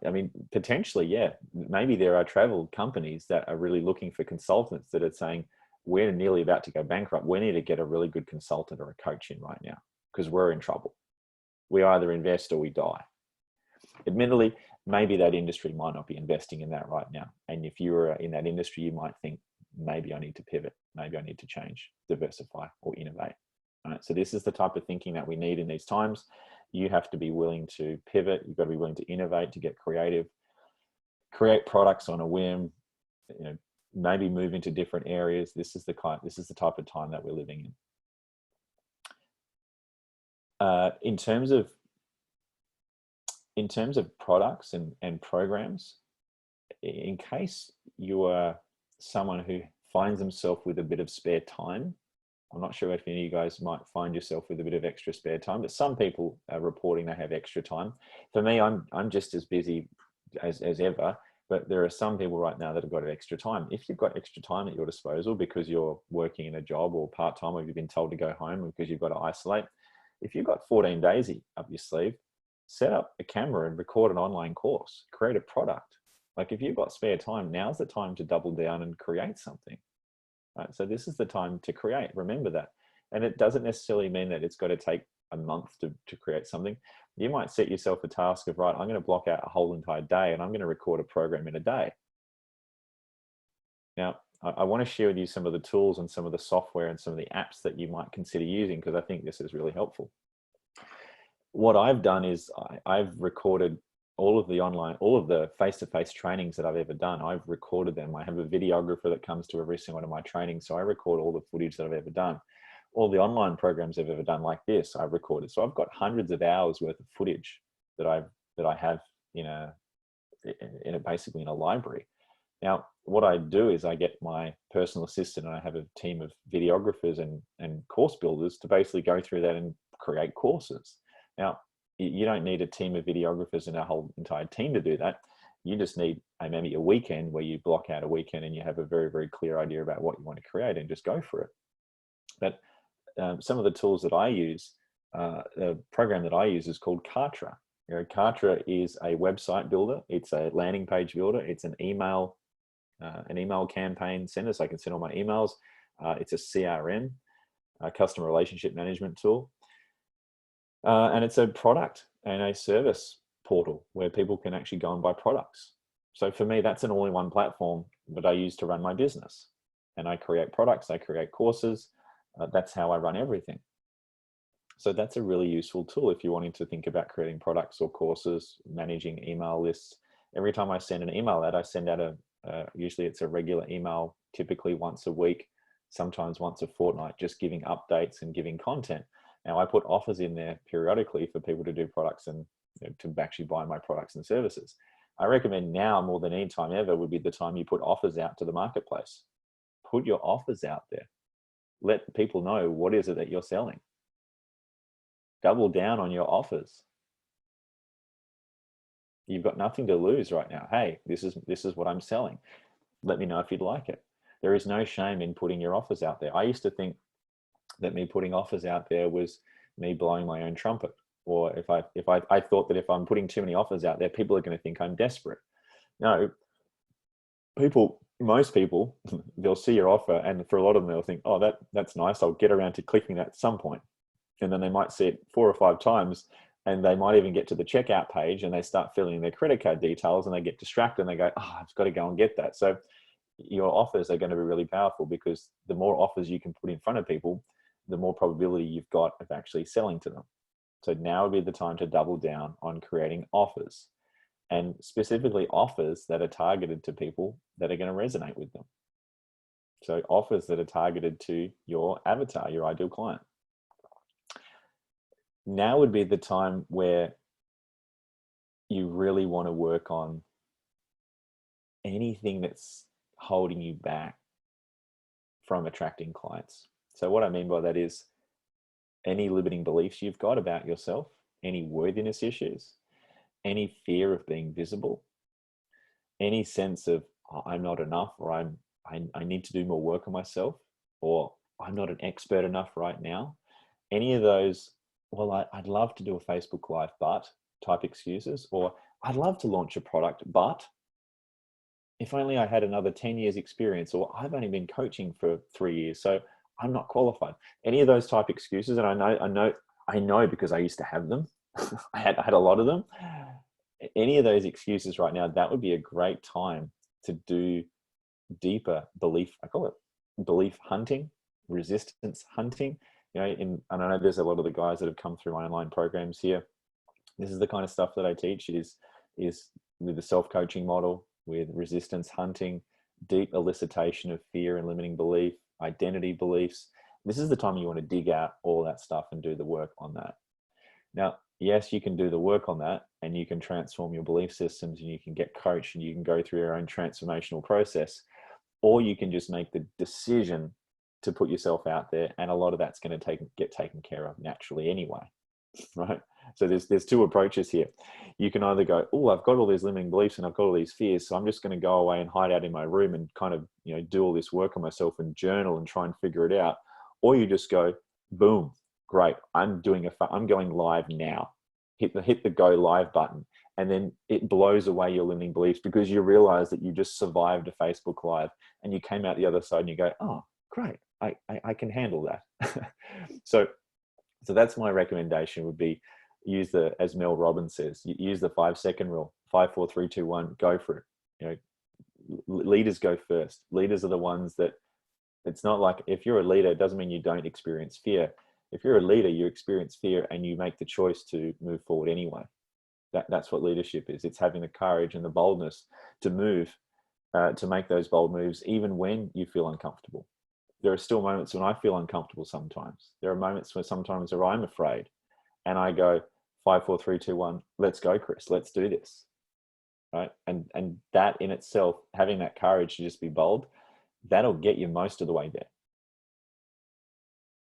A: potentially, maybe there are travel companies that are really looking for consultants that are saying, we're nearly about to go bankrupt. We need to get a really good consultant or a coach in right now because we're in trouble. We either invest or we die. Admittedly, maybe that industry might not be investing in that right now. And if you were in that industry, you might think, maybe I need to pivot. Maybe I need to change, diversify, or innovate. Right? So this is the type of thinking that we need in these times. You have to be willing to pivot. You've got to be willing to innovate, to get creative, create products on a whim, you know, maybe move into different areas. This is the type of time that we're living in. In terms of products and programs, in case you are someone who finds themselves with a bit of spare time, I'm not sure if any of you guys might find yourself with a bit of extra spare time, but some people are reporting they have extra time. For me, I'm just as busy as ever, but there are some people right now that have got extra time. If you've got extra time at your disposal because you're working in a job or part-time, or you've been told to go home because you've got to isolate, if you've got 14 days up your sleeve, set up a camera and record an online course, create a product. Like if you've got spare time, now's the time to double down and create something. Right? So this is the time to create. Remember that. And it doesn't necessarily mean that it's got to take a month to create something. You might set yourself a task of, right, I'm going to block out a whole entire day and I'm going to record a program in a day. Now, I want to share with you some of the tools and some of the software and some of the apps that you might consider using, because I think this is really helpful. What I've done is I've recorded all of the face-to-face trainings that I've ever done. I've recorded them. I have a videographer that comes to every single one of my trainings. So I record all the footage that I've ever done. All the online programs I've ever done like this, I've recorded. So I've got hundreds of hours worth of footage that I have basically in a library. Now, what I do is I get my personal assistant and I have a team of videographers and course builders to basically go through that and create courses. Now, you don't need a team of videographers and a whole entire team to do that. You just need maybe a weekend where you block out a weekend and you have a very, very clear idea about what you want to create and just go for it. But some of the tools that I use, the program that I use is called Kartra. Kartra is a website builder. It's a landing page builder. It's an email campaign sender, so I can send all my emails. It's a CRM, a customer relationship management tool. And it's a product and a service portal where people can actually go and buy products. So for me, that's an all-in-one platform that I use to run my business. And I create products, I create courses. That's how I run everything. So that's a really useful tool if you're wanting to think about creating products or courses, managing email lists. Every time I send an email out, I send out usually it's a regular email, typically once a week, sometimes once a fortnight, just giving updates and giving content. Now I put offers in there periodically for people to do products and to actually buy my products and services. I recommend now more than any time ever would be the time you put offers out to the marketplace. Put your offers out there. Let people know what is it that you're selling. Double down on your offers. You've got nothing to lose right now. Hey, this is what I'm selling. Let me know if you'd like it. There is no shame in putting your offers out there. I used to think that me putting offers out there was me blowing my own trumpet. Or if I thought that if I'm putting too many offers out there, people are going to think I'm desperate. No, most people, they'll see your offer, and for a lot of them, they'll think, oh, that's nice. I'll get around to clicking that at some point. And then they might see it 4 or 5 times, and they might even get to the checkout page and they start filling in their credit card details and they get distracted and they go, oh, I've got to go and get that. So your offers are going to be really powerful, because the more offers you can put in front of people, the more probability you've got of actually selling to them. So now would be the time to double down on creating offers, and specifically offers that are targeted to people that are going to resonate with them. So offers that are targeted to your avatar, your ideal client. Now would be the time where you really want to work on anything that's holding you back from attracting clients. So what I mean by that is any limiting beliefs you've got about yourself, any worthiness issues, any fear of being visible, any sense of I'm not enough, or I need to do more work on myself, or I'm not an expert enough right now. Any of those, well, I'd love to do a Facebook Live, but type excuses, or I'd love to launch a product, but if only I had another 10 years experience, or I've only been coaching for 3 years, so I'm not qualified. Any of those type excuses, and I know because I used to have them. I had a lot of them. Any of those excuses right now, that would be a great time to do deeper belief, I call it belief hunting, resistance hunting, You know, and I know there's a lot of the guys that have come through my online programs here. This is the kind of stuff that I teach is with the self-coaching model, with resistance hunting, deep elicitation of fear and limiting belief, identity beliefs. This is the time you want to dig out all that stuff and do the work on that. Now, yes, you can do the work on that and you can transform your belief systems and you can get coached and you can go through your own transformational process, or you can just make the decision to put yourself out there, and a lot of that's going to get taken care of naturally anyway, right? So there's two approaches here. You can either go, oh, I've got all these limiting beliefs and I've got all these fears, so I'm just going to go away and hide out in my room and kind of, you know, do all this work on myself and journal and try and figure it out. Or you just go, boom, great, I'm going live now. Hit the go live button, and then it blows away your limiting beliefs because you realize that you just survived a Facebook Live and you came out the other side and you go, oh, great, I can handle that. So that's my recommendation would be, use as Mel Robbins says, use the 5-second rule, 5, 4, 3, 2, 1, go for it. You know, leaders go first. Leaders are the ones that, it's not like, if you're a leader, it doesn't mean you don't experience fear. If you're a leader, you experience fear and you make the choice to move forward anyway. That's what leadership is. It's having the courage and the boldness to move, to make those bold moves, even when you feel uncomfortable. There are still moments when I feel uncomfortable sometimes. There are moments where sometimes where I'm afraid and I go, 5, 4, 3, 2, 1, let's go, Chris, let's do this. Right. And that in itself, having that courage to just be bold, that'll get you most of the way there.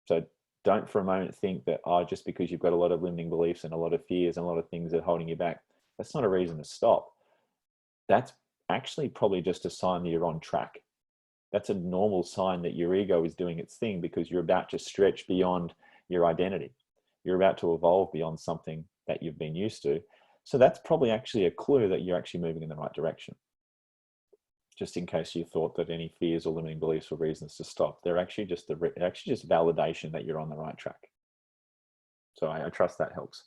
A: So don't for a moment think that, oh, just because you've got a lot of limiting beliefs and a lot of fears and a lot of things that are holding you back, that's not a reason to stop. That's actually probably just a sign that you're on track. That's a normal sign that your ego is doing its thing, because you're about to stretch beyond your identity. You're about to evolve beyond something that you've been used to. So that's probably actually a clue that you're actually moving in the right direction. Just in case you thought that any fears or limiting beliefs were reasons to stop, they're actually just validation that you're on the right track. So I trust that helps.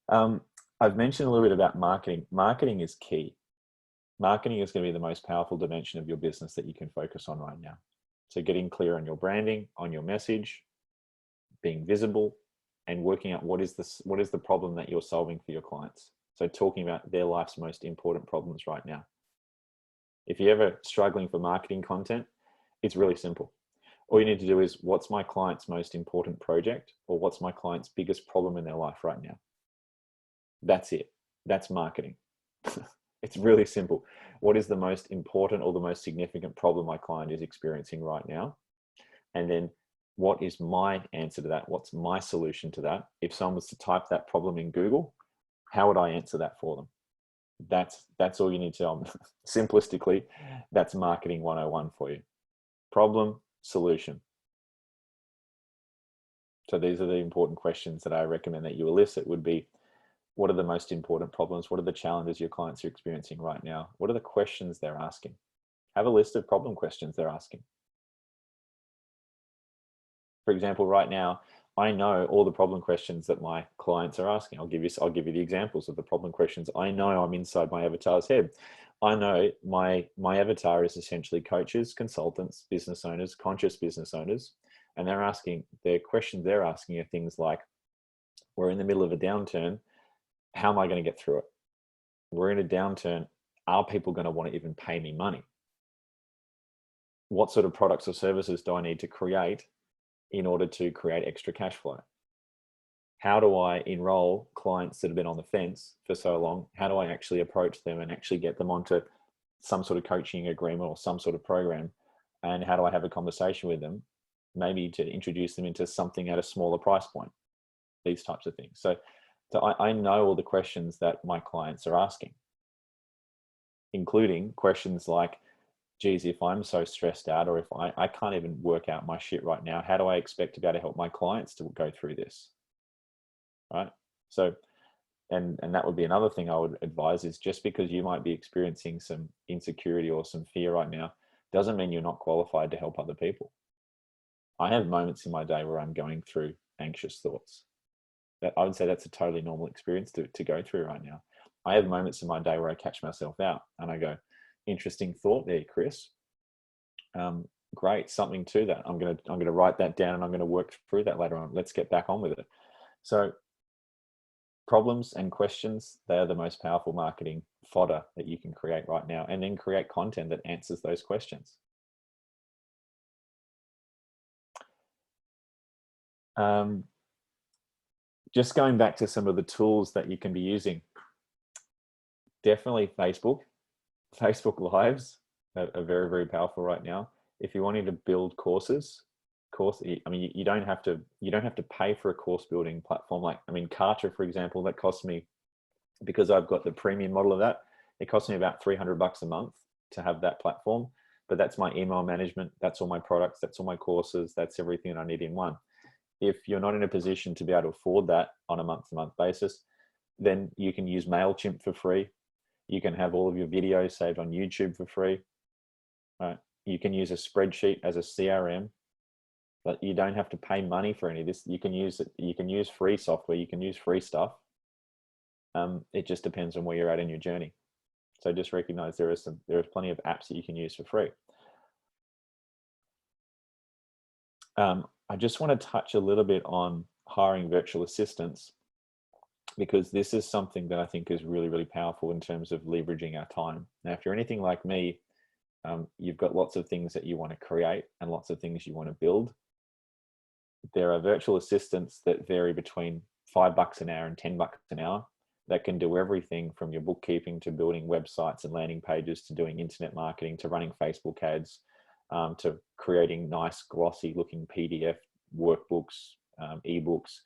A: I've mentioned a little bit about marketing. Marketing is key. Marketing is going to be the most powerful dimension of your business that you can focus on right now. So getting clear on your branding, on your message, being visible, and working out what is the problem that you're solving for your clients. So talking about their life's most important problems right now. If you're ever struggling for marketing content, it's really simple. All you need to do is, what's my client's most important project, or what's my client's biggest problem in their life right now? That's it. That's marketing. It's really simple. What is the most important or the most significant problem my client is experiencing right now? And then what is my answer to that? What's my solution to that? If someone was to type that problem in Google, how would I answer that for them? That's all you need to know. Simplistically, that's marketing 101 for you. Problem, solution. So these are the important questions that I recommend that you elicit. Would be, what are the most important problems? What are the challenges your clients are experiencing right now? What are the questions they're asking? Have a list of problem questions they're asking. For example, right now, I know all the problem questions that my clients are asking. I'll give you the examples of the problem questions. I know I'm inside my avatar's head. I know my avatar is essentially coaches, consultants, business owners, conscious business owners, and the questions they're asking are things like, we're in the middle of a downturn. How am I going to get through it? We're in a downturn. Are people going to want to even pay me money? What sort of products or services do I need to create in order to create extra cash flow? How do I enroll clients that have been on the fence for so long? How do I actually approach them and actually get them onto some sort of coaching agreement or some sort of program? And how do I have a conversation with them, maybe to introduce them into something at a smaller price point? These types of things. So I know all the questions that my clients are asking, including questions like, geez, if I'm so stressed out, or if I can't even work out my shit right now, how do I expect to be able to help my clients to go through this? Right? So, and that would be another thing I would advise, is just because you might be experiencing some insecurity or some fear right now, doesn't mean you're not qualified to help other people. I have moments in my day where I'm going through anxious thoughts. That I would say that's a totally normal experience to go through right now. I have moments in my day where I catch myself out and I go, interesting thought there, Chris. great, something to that. I'm gonna write that down and I'm gonna work through that later on. Let's get back on with it. So problems and questions, they are the most powerful marketing fodder that you can create right now, and then create content that answers those questions. Just going back to some of the tools that you can be using, definitely Facebook Lives are very, very powerful right now. If you're wanting to build courses, I mean, you don't have to pay for a course building platform. Like, I mean, Kartra, for example, that costs me, because I've got the premium model of that, it costs me about $300 a month to have that platform. But that's my email management, that's all my products, that's all my courses, that's everything that I need in one. If you're not in a position to be able to afford that on a month-to-month basis, then you can use MailChimp for free. You can have all of your videos saved on YouTube for free. Right? You can use a spreadsheet as a CRM, but you don't have to pay money for any of this. You can use it. You can use free software. You can use free stuff. It just depends on where you're at in your journey. So just recognize there is plenty of apps that you can use for free. I just want to touch a little bit on hiring virtual assistants, because this is something that I think is really, really powerful in terms of leveraging our time. Now, if you're anything like me, you've got lots of things that you want to create and lots of things you want to build. There are virtual assistants that vary between $5 an hour and $10 an hour that can do everything from your bookkeeping to building websites and landing pages to doing internet marketing to running Facebook ads, to creating nice glossy looking PDF workbooks, ebooks.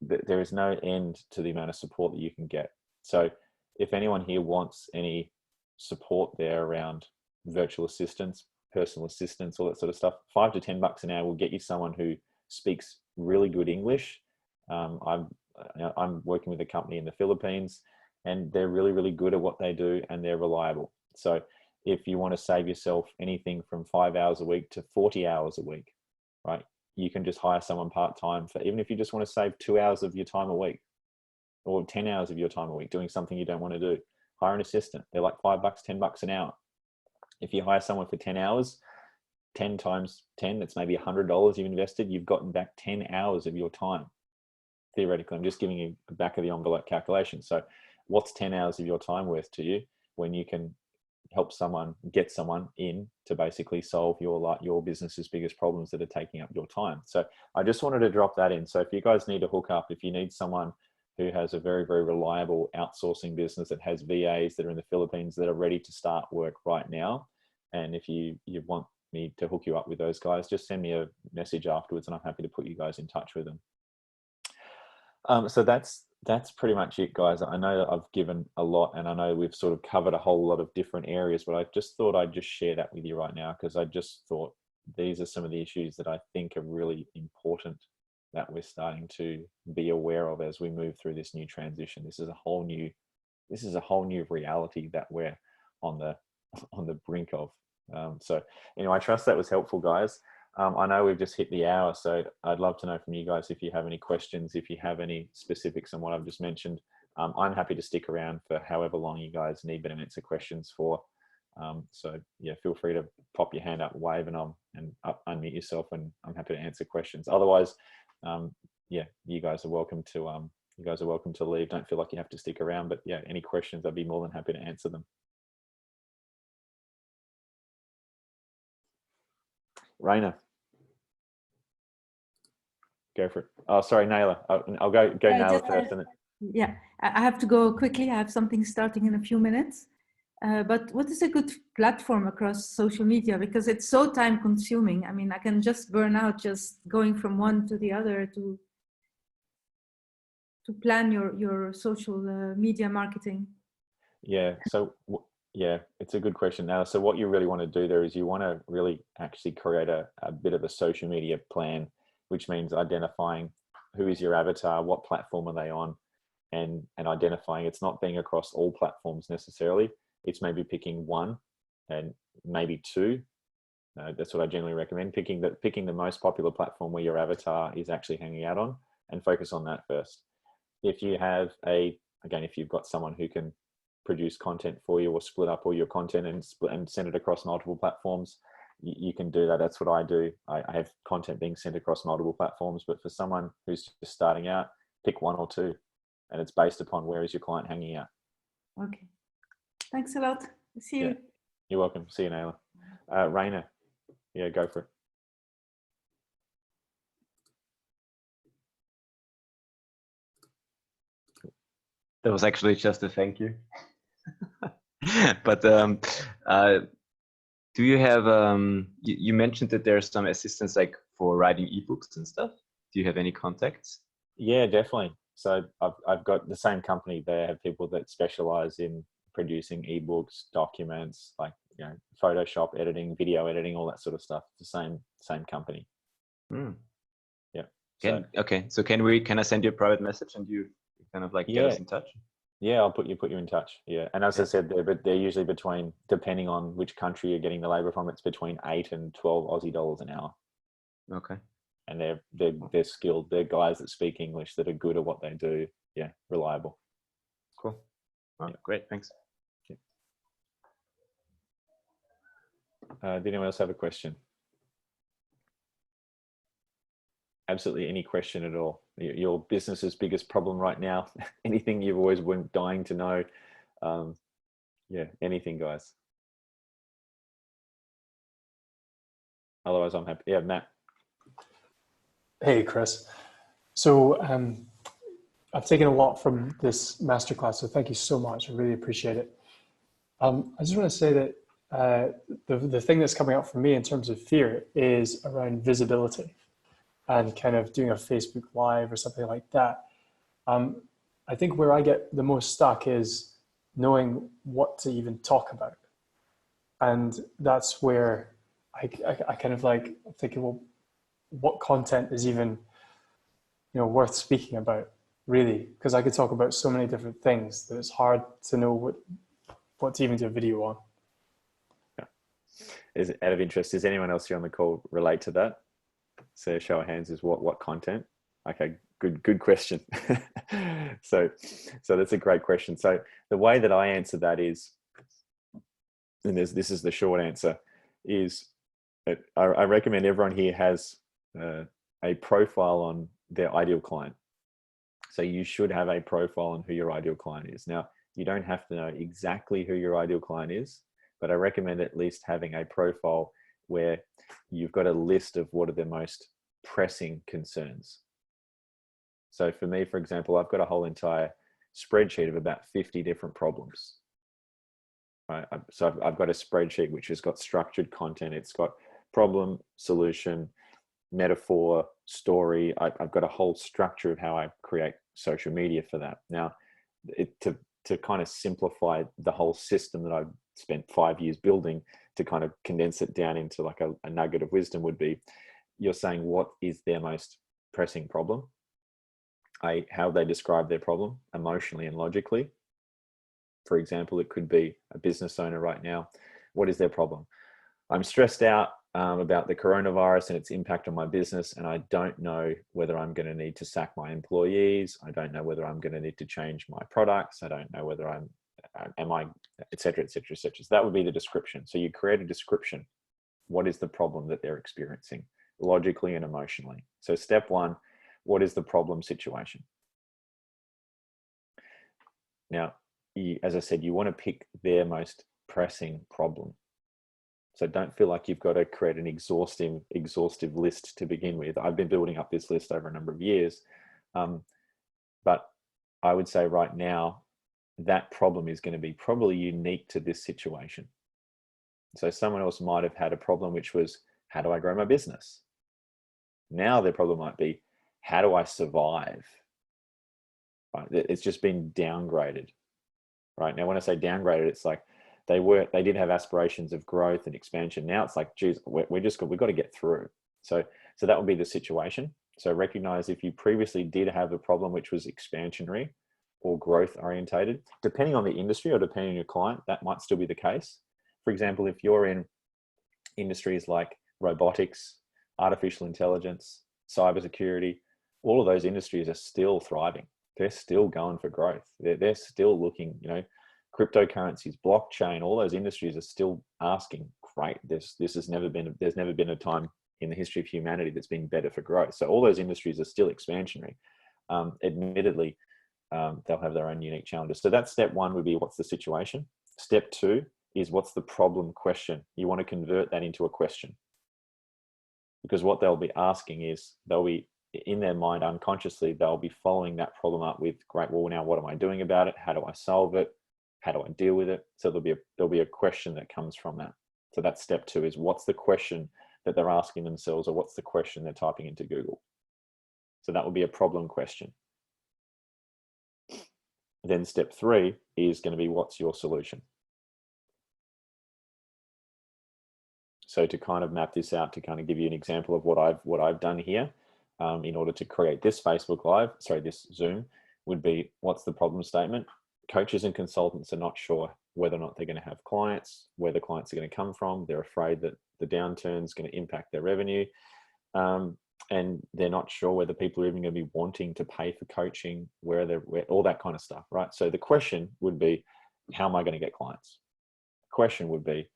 A: There is no end to the amount of support that you can get. So if anyone here wants any support there around virtual assistants, personal assistants, all that sort of stuff, $5 to $10 an hour will get you someone who speaks really good English. I'm working with a company in the Philippines, and they're really, really good at what they do, and they're reliable. So if you want to save yourself anything from 5 hours a week to 40 hours a week, right? You can just hire someone part-time for, even if you just want to save 2 hours of your time a week or 10 hours of your time a week doing something you don't want to do, hire an assistant. They're like $5, $10 an hour. If you hire someone for 10 hours, 10 times 10, that's maybe $100 you've invested. You've gotten back 10 hours of your time. Theoretically, I'm just giving you a back of the envelope calculation. So what's 10 hours of your time worth to you when you can help someone, get someone in to basically solve your business's biggest problems that are taking up your time? So I just wanted to drop that in. So if you guys need to hook up, if you need someone who has a very, very reliable outsourcing business that has VAs that are in the Philippines that are ready to start work right now, and if you want me to hook you up with those guys, just send me a message afterwards and I'm happy to put you guys in touch with them. So that's pretty much it, guys. I know that I've given a lot, and I know we've sort of covered a whole lot of different areas, but I just thought I'd just share that with you right now, because I just thought these are some of the issues that I think are really important that we're starting to be aware of as we move through this new transition. This is a whole new reality that we're on the brink of. So anyway, I trust that was helpful, guys. I know we've just hit the hour, so I'd love to know from you guys if you have any questions, if you have any specifics on what I've just mentioned. I'm happy to stick around for however long you guys need me to answer questions for. So yeah, feel free to pop your hand up, wave, and unmute yourself, and I'm happy to answer questions. Otherwise, yeah, you guys are welcome to leave. Don't feel like you have to stick around, but yeah, any questions, I'd be more than happy to answer them. Raina. Go for it. Oh, sorry, Naila. I'll go Naila first.
B: Yeah, I have to go quickly. I have something starting in a few minutes. But what is a good platform across social media? Because it's so time consuming. I mean, I can just burn out just going from one to the other to plan your social media marketing.
A: Yeah. So yeah, it's a good question now. So what you really want to do there is you want to really actually create a bit of a social media plan, which means identifying who is your avatar, what platform are they on, and identifying it's not being across all platforms necessarily. It's maybe picking one and maybe two. That's what I generally recommend. Picking the most popular platform where your avatar is actually hanging out on, and focus on that first. If you have if you've got someone who can produce content for you or split up all your content and send it across multiple platforms, you can do that. That's what I do. I have content being sent across multiple platforms, but for someone who's just starting out, pick one or two, and it's based upon where is your client hanging out.
B: Okay. Thanks a lot. See you.
A: Yeah. You're welcome. See you, Naila. Raina, yeah, go for it.
C: That was actually just a thank you. But do you have, you mentioned that there's some assistance like for writing ebooks and stuff. Do you have any contacts?
A: Yeah, definitely. So I've got the same company. They have people that specialize in producing ebooks, documents, like, you know, Photoshop editing, video editing, all that sort of stuff. It's the same company. Yeah.
C: Okay. So can I send you a private message and you kind of like get us in touch?
A: Yeah, I'll put you in touch. Yeah. And as I said, they're usually between, depending on which country you're getting the labor from, it's between 8 and 12 Aussie dollars an hour.
C: Okay.
A: And they're skilled. They're guys that speak English, that are good at what they do. Yeah, reliable.
C: Cool. Oh, yeah. Great. Thanks.
A: Did anyone else have a question? Absolutely any question at all. Your business's biggest problem right now, anything you've always been dying to know. Yeah, anything, guys. Otherwise, I'm happy. Yeah, Matt.
D: Hey, Chris. So I've taken a lot from this masterclass, so thank you so much. I really appreciate it. I just want to say that the thing that's coming up for me in terms of fear is around visibility and kind of doing a Facebook Live or something like that. I think where I get the most stuck is knowing what to even talk about. And that's where I kind of like thinking, well, what content is even, you know, worth speaking about, really? Because I could talk about so many different things that it's hard to know what to even do a video on.
A: Yeah. Is it out of interest? Does anyone else here on the call relate to that? So show of hands is what content? Okay, good question. So that's a great question. So the way that I answer that is, and this is the short answer, is that I recommend everyone here has a profile on their ideal client. So you should have a profile on who your ideal client is. Now, you don't have to know exactly who your ideal client is, but I recommend at least having a profile where you've got a list of what are the most pressing concerns. So for me, for example, I've got a whole entire spreadsheet of about 50 different problems. Right? So I've got a spreadsheet which has got structured content. It's got problem, solution, metaphor, story. I've got a whole structure of how I create social media for that. Now, to kind of simplify the whole system that I've spent 5 years building, to kind of condense it down into like a nugget of wisdom would be, you're saying what is their most pressing problem, how they describe their problem emotionally and logically. For example, it could be a business owner right now. What is their problem? I'm stressed out about the coronavirus and its impact on my business, and I don't know whether I'm going to need to sack my employees. I don't know whether I'm going to need to change my products. I don't know whether et cetera, et cetera, et cetera. So that would be the description. So you create a description. What is the problem that they're experiencing logically and emotionally? So step one, what is the problem situation? Now, as I said, you want to pick their most pressing problem. So don't feel like you've got to create an exhaustive list to begin with. I've been building up this list over a number of years. But I would say right now, that problem is going to be probably unique to this situation. So someone else might have had a problem which was, how do I grow my business? Now their problem might be, how do I survive? Right? It's just been downgraded. Right? Now, when I say downgraded, it's like they did have aspirations of growth and expansion. Now it's like, geez, we've got to get through. So that would be the situation. So recognize if you previously did have a problem which was expansionary or growth orientated, depending on the industry or depending on your client, that might still be the case. For example, if you're in industries like robotics, artificial intelligence, cybersecurity, all of those industries are still thriving. They're still going for growth. They're still looking, cryptocurrencies, blockchain, all those industries are still asking great. There's never been a time in the history of humanity that's been better for growth. So all those industries are still expansionary. Admittedly, they'll have their own unique challenges. So that's step one, would be what's the situation. Step two is what's the problem question. You want to convert that into a question, because what they'll be asking is, they'll be in their mind unconsciously, they'll be following that problem up with, great, well, now what am I doing about it? How do I solve it? How do I deal with it? So there'll be a question that comes from that. So that's step two, is what's the question that they're asking themselves, or what's the question they're typing into Google. So that would be a problem question. Then step three is going to be, what's your solution? So to kind of map this out, to kind of give you an example of what I've done here, in order to create this this Zoom, would be, what's the problem statement? Coaches and consultants are not sure whether or not they're going to have clients, where the clients are going to come from. They're afraid that the downturn is going to impact their revenue. And they're not sure whether people are even going to be wanting to pay for coaching, where all that kind of stuff, right? So the question would be, how am I going to get clients? The question would be,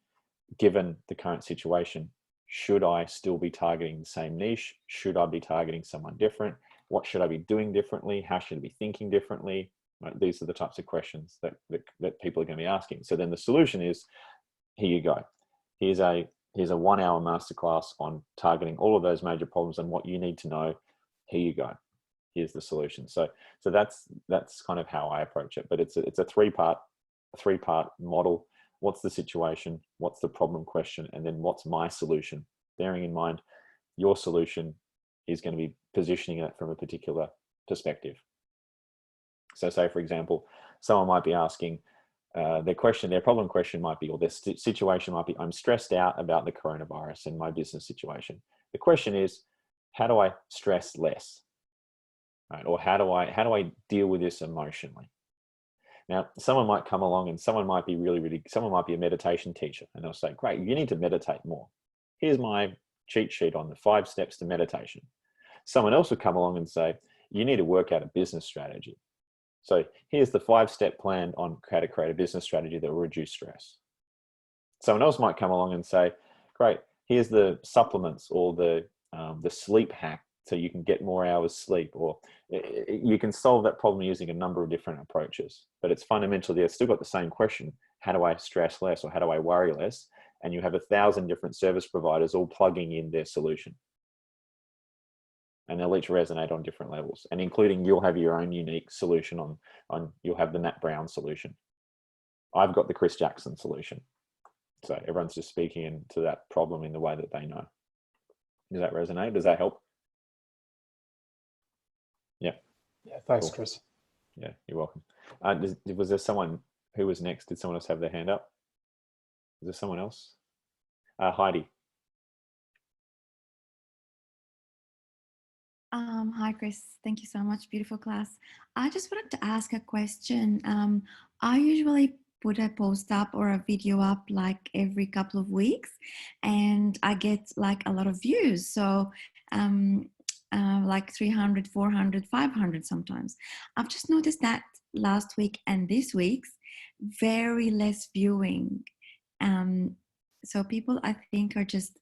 A: given the current situation, should I still be targeting the same niche? Should I be targeting someone different? What should I be doing differently? How should I be thinking differently? Right? These are the types of questions that people are going to be asking. So then the solution is, here you go. Here's a 1 hour masterclass on targeting all of those major problems and what you need to know. Here you go. Here's the solution. So that's kind of how I approach it. But it's a three-part model. What's the situation? What's the problem question? And then what's my solution? Bearing in mind, your solution is going to be positioning it from a particular perspective. So say, for example, someone might be asking, their problem question might be, or their situation might be, I'm stressed out about the coronavirus and my business situation. The question is, how do I stress less? Right? Or how do I deal with this emotionally? Now, someone might come along and someone might be someone might be a meditation teacher, and they'll say, great, you need to meditate more. Here's my cheat sheet on the 5 steps to meditation. Someone else will come along and say, you need to work out a business strategy. So here's the 5-step plan on how to create a business strategy that will reduce stress. Someone else might come along and say, great, here's the supplements or the sleep hack so you can get more hours sleep, or you can solve that problem using a number of different approaches. But it's fundamentally, they've still got the same question: how do I stress less, or how do I worry less? And you have 1,000 different service providers all plugging in their solution. And they'll each resonate on different levels, and including, you'll have your own unique solution you'll have the Matt Brown solution. I've got the Chris Jackson solution. So everyone's just speaking into that problem in the way that they know. Does that resonate? Does that help? Yeah.
D: Yeah, thanks,
A: Cool.
D: Chris.
A: Yeah, you're welcome. Was there someone who was next? Did someone else have their hand up? Is there someone else? Heidi.
E: Hi, Chris. Thank you so much. Beautiful class. I just wanted to ask a question. I usually put a post up or a video up like every couple of weeks, and I get like a lot of views. So like 300, 400, 500 sometimes. I've just noticed that last week and this week's very less viewing. So people, I think, are just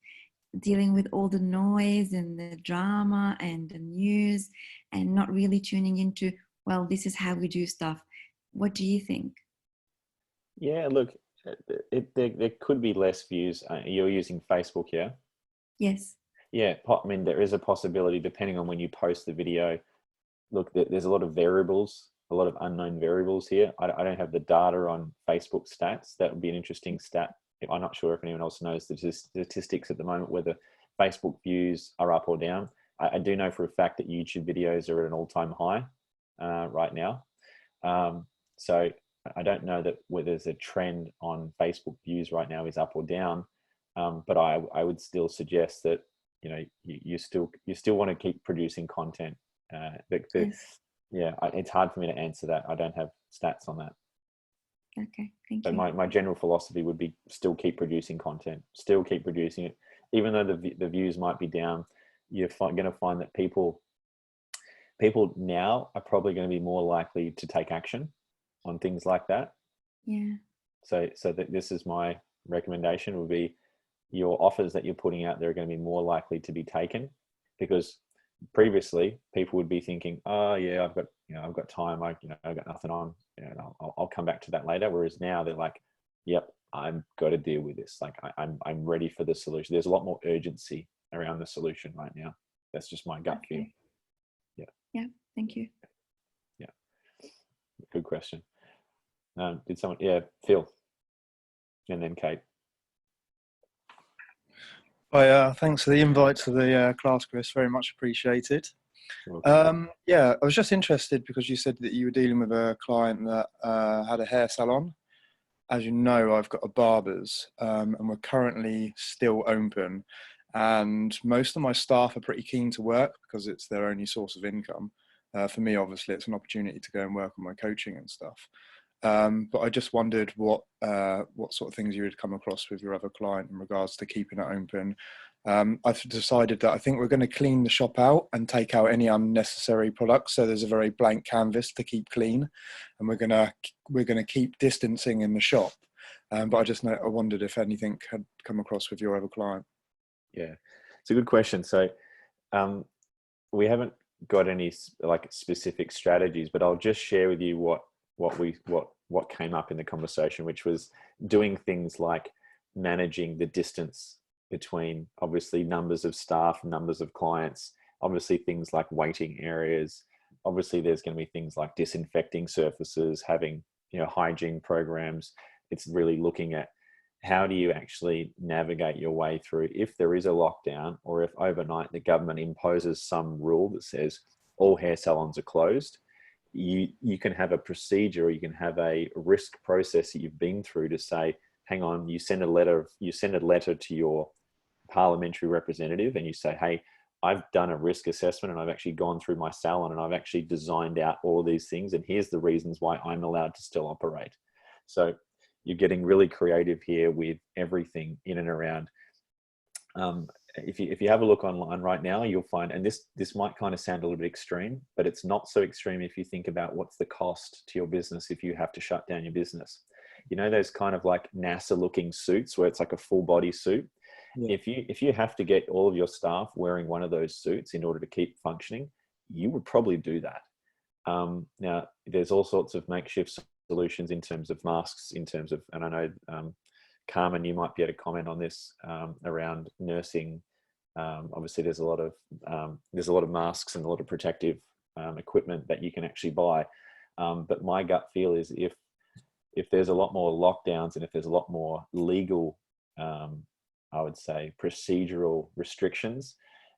E: dealing with all the noise and the drama and the news and not really tuning into, well, this is how we do stuff. What do you think?
A: Yeah, look, there could be less views. You're using Facebook, yeah?
E: Yes.
A: Yeah, I mean, there is a possibility, depending on when you post the video. Look, there's a lot of variables, a lot of unknown variables here. I don't have the data on Facebook stats. That would be an interesting stat. I'm not sure if anyone else knows the statistics at the moment, whether Facebook views are up or down. I do know for a fact that YouTube videos are at an all-time high right now. So I don't know that whether there's a trend on Facebook views right now is up or down, but I would still suggest that, you know, you still want to keep producing content.
E: Yes.
A: Yeah, it's hard for me to answer that. I don't have stats on that.
E: Okay, thank
A: So
E: you.
A: my general philosophy would be still keep producing content, still keep producing it. Even though the views might be down, you're going to find that people now are probably going to be more likely to take action on things like that.
E: Yeah.
A: So that this is my recommendation would be, your offers that you're putting out there are going to be more likely to be taken, because previously people would be thinking, oh yeah, I've got time, I've got nothing on, I'll come back to that later. Whereas now they're like, yep, I've got to deal with this. Like I'm ready for the solution. There's a lot more urgency around the solution right now. That's just my gut feel. Yeah.
E: Yeah. Thank you.
A: Yeah. Good question. Did someone? Yeah, Phil, and then Kate.
F: Hi, thanks for the invite to the class, Chris. Very much appreciated. Yeah, I was just interested because you said that you were dealing with a client that had a hair salon. As you know, I've got a barber's, and we're currently still open. And most of my staff are pretty keen to work because it's their only source of income. For me, obviously, it's an opportunity to go and work on my coaching and stuff. But I just wondered what sort of things you had come across with your other client in regards to keeping it open. I've decided that I think we're going to clean the shop out and take out any unnecessary products. So there's a very blank canvas to keep clean, and we're going to keep distancing in the shop. But I wondered if anything had come across with your other client.
A: Yeah, it's a good question. So we haven't got any like specific strategies, but I'll just share with you what came up in the conversation, which was doing things like managing the distance between obviously numbers of staff, numbers of clients, obviously things like waiting areas. Obviously there's going to be things like disinfecting surfaces, having, hygiene programs. It's really looking at how do you actually navigate your way through if there is a lockdown, or if overnight the government imposes some rule that says all hair salons are closed. You can have a procedure, or you can have a risk process that you've been through to say, hang on, you send a letter to your parliamentary representative and you say, hey, I've done a risk assessment and I've actually gone through my salon and I've actually designed out all these things, and here's the reasons why I'm allowed to still operate. So you're getting really creative here with everything in and around. If you have a look online right now, you'll find, and this might kind of sound a little bit extreme, but it's not so extreme if you think about what's the cost to your business if you have to shut down your business. Those kind of like NASA looking suits where it's like a full body suit. Yeah. If you have to get all of your staff wearing one of those suits in order to keep functioning, you would probably do that. Now there's all sorts of makeshift solutions in terms of masks, and I know Carmen, you might be able to comment on this around nursing. Obviously, there's a lot of masks and a lot of protective equipment that you can actually buy. But my gut feel is if there's a lot more lockdowns and if there's a lot more legal, I would say, procedural restrictions,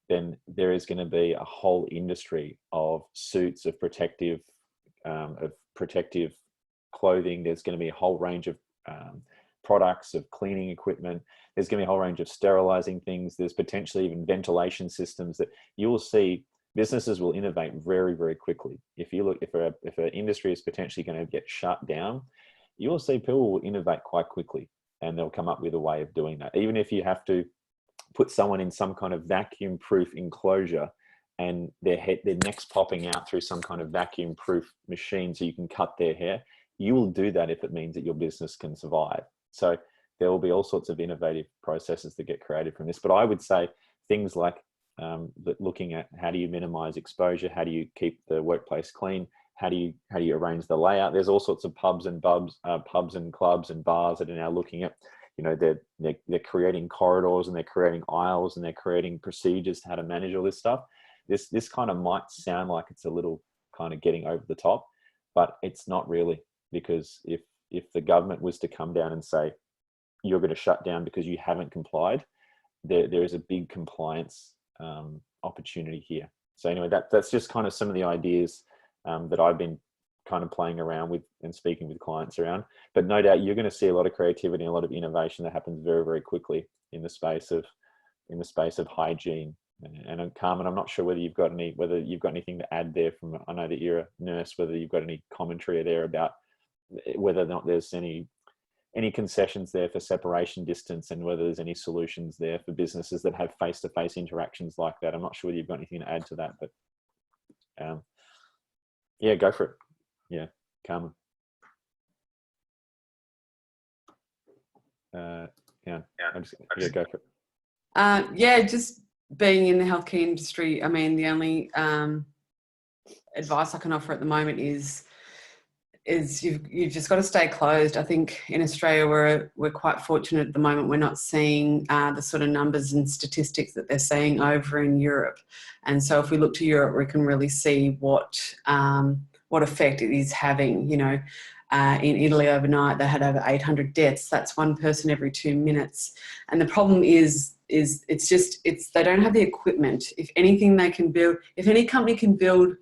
A: then there is going to be a whole industry of suits, of protective clothing. There's going to be a whole range of products, of cleaning equipment. There's going to be a whole range of sterilizing things. There's potentially even ventilation systems that you will see. Businesses will innovate very, very quickly. If an industry is potentially going to get shut down, you will see people will innovate quite quickly, and they'll come up with a way of doing that. Even if you have to put someone in some kind of vacuum-proof enclosure and their neck's popping out through some kind of vacuum-proof machine so you can cut their hair, you will do that if it means that your business can survive. So there will be all sorts of innovative processes that get created from this. But I would say things like looking at how do you minimize exposure, how do you keep the workplace clean, how do you arrange the layout. There's all sorts of pubs and clubs and bars that are now looking at, they're creating corridors and they're creating aisles and they're creating procedures to how to manage all this stuff. This kind of might sound like it's a little kind of getting over the top, but it's not really, because if the government was to come down and say you're going to shut down because you haven't complied, there is a big compliance opportunity here. So anyway, that's just kind of some of the ideas that I've been kind of playing around with and speaking with clients around. But no doubt you're going to see a lot of creativity and a lot of innovation that happens very, very quickly in the space of hygiene. And Carmen, I'm not sure whether you've got anything to add there from, I know that you're a nurse, whether you've got any commentary there about whether or not there's any concessions there for separation distance, and whether there's any solutions there for businesses that have face-to-face interactions like that. I'm not sure whether you've got anything to add to that, but yeah, go for it. Yeah, Carmen. Yeah, go for it.
G: Yeah, just being in the healthcare industry, I mean, the only advice I can offer at the moment is you've just got to stay closed. I think in Australia we're quite fortunate at the moment. We're not seeing the sort of numbers and statistics that they're seeing over in Europe, and so if we look to Europe, we can really see what effect it is having. You know, in Italy overnight they had over 800 deaths. That's one person every 2 minutes, and the problem is they don't have the equipment. If anything, they can build. If any company can build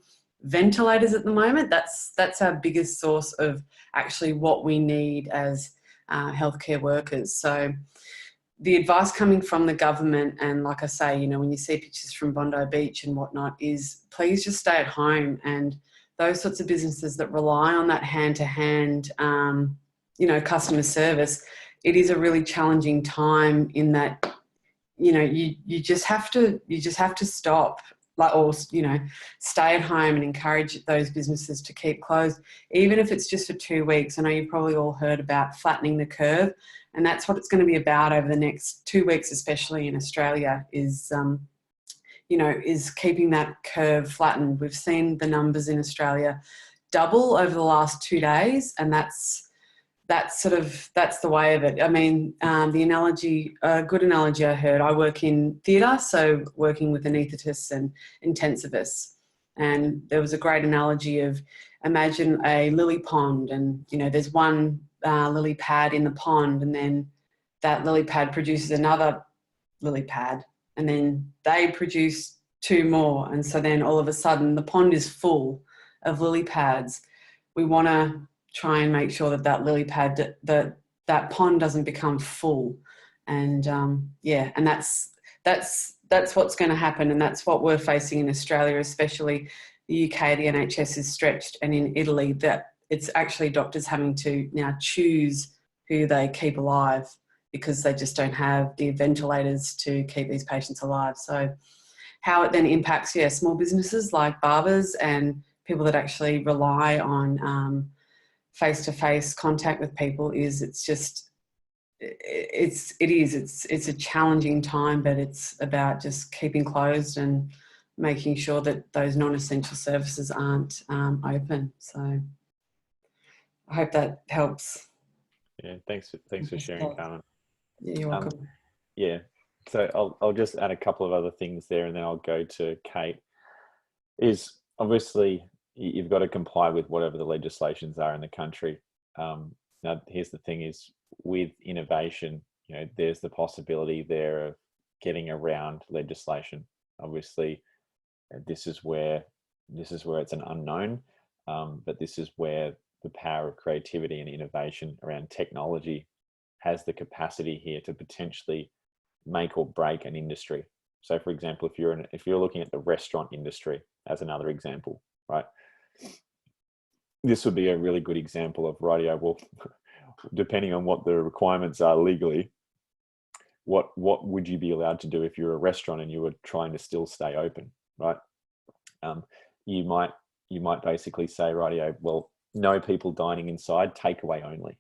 G: ventilators at the moment, that's our biggest source of actually what we need as healthcare workers. So the advice coming from the government, and like I say, you know, when you see pictures from Bondi Beach and whatnot, is please just stay at home. And those sorts of businesses that rely on that hand-to-hand, you know, customer service, it is a really challenging time in that, you know, you just have to stop, like, or, you know, stay at home and encourage those businesses to keep closed, even if it's just for 2 weeks. I know you've probably all heard about flattening the curve, and that's what it's going to be about over the next 2 weeks, especially in Australia, is, you know, is keeping that curve flattened. We've seen the numbers in Australia double over the last 2 days, and that's the way of it. I mean, the analogy, a good analogy I heard, I work in theatre, so working with anaesthetists and intensivists. And there was a great analogy of, imagine a lily pond, and, you know, there's one lily pad in the pond, and then that lily pad produces another lily pad, and then they produce 2 more. And so then all of a sudden the pond is full of lily pads. We want to try and make sure that lily pad, that pond doesn't become full. And yeah, and that's what's going to happen, and that's what we're facing in Australia, especially the UK. The NHS is stretched, and in Italy, that it's actually doctors having to now choose who they keep alive because they just don't have the ventilators to keep these patients alive. So how it then impacts, yeah, small businesses like barbers and people that actually rely on face-to-face contact with people is, it's a challenging time, but it's about just keeping closed and making sure that those non-essential services aren't open. So I hope that helps.
A: Yeah, thanks for sharing, Carmen.
G: Yeah, you're welcome.
A: Yeah, so I'll just add a couple of other things there, and then I'll go to Kate. Is obviously you've got to comply with whatever the legislations are in the country. Now, here's the thing: is with innovation, you know, there's the possibility there of getting around legislation. Obviously, this is where it's an unknown, but this is where the power of creativity and innovation around technology has the capacity here to potentially make or break an industry. So, for example, if you're looking at the restaurant industry as another example, right? This would be a really good example of, rightio, well, depending on what the requirements are legally, what would you be allowed to do if you're a restaurant and you were trying to still stay open, right? You might basically say, rightio, well, no people dining inside, takeaway only,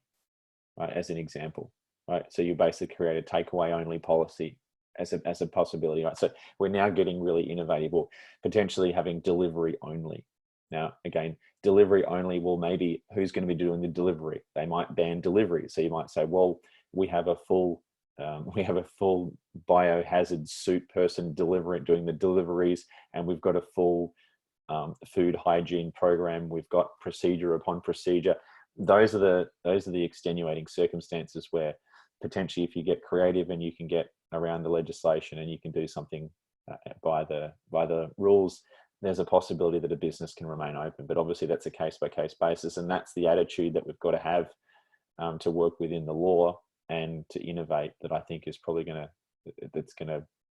A: right? As an example, right? So you basically create a takeaway only policy as a possibility, right? So we're now getting really innovative, or potentially having delivery only. Now, again, delivery only, well, maybe who's going to be doing the delivery? They might ban delivery. So you might say, well, we have a full biohazard suit person doing the deliveries, and we've got a full food hygiene program. We've got procedure upon procedure. Those are the extenuating circumstances where potentially, if you get creative and you can get around the legislation and you can do something by the rules, there's a possibility that a business can remain open. But obviously that's a case-by-case basis, and that's the attitude that we've got to have to work within the law and to innovate, that I think is probably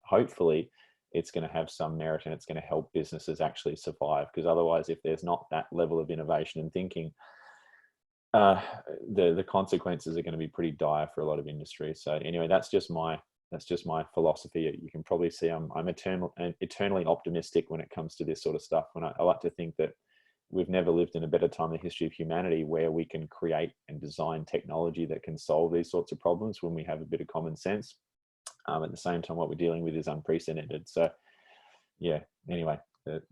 A: hopefully it's going to have some merit, and it's going to help businesses actually survive. Because otherwise, if there's not that level of innovation and thinking, the consequences are going to be pretty dire for a lot of industries. So anyway, that's just my philosophy. You can probably see I'm eternally optimistic when it comes to this sort of stuff. When I like to think that we've never lived in a better time in the history of humanity where we can create and design technology that can solve these sorts of problems when we have a bit of common sense. At the same time, what we're dealing with is unprecedented. So yeah, anyway,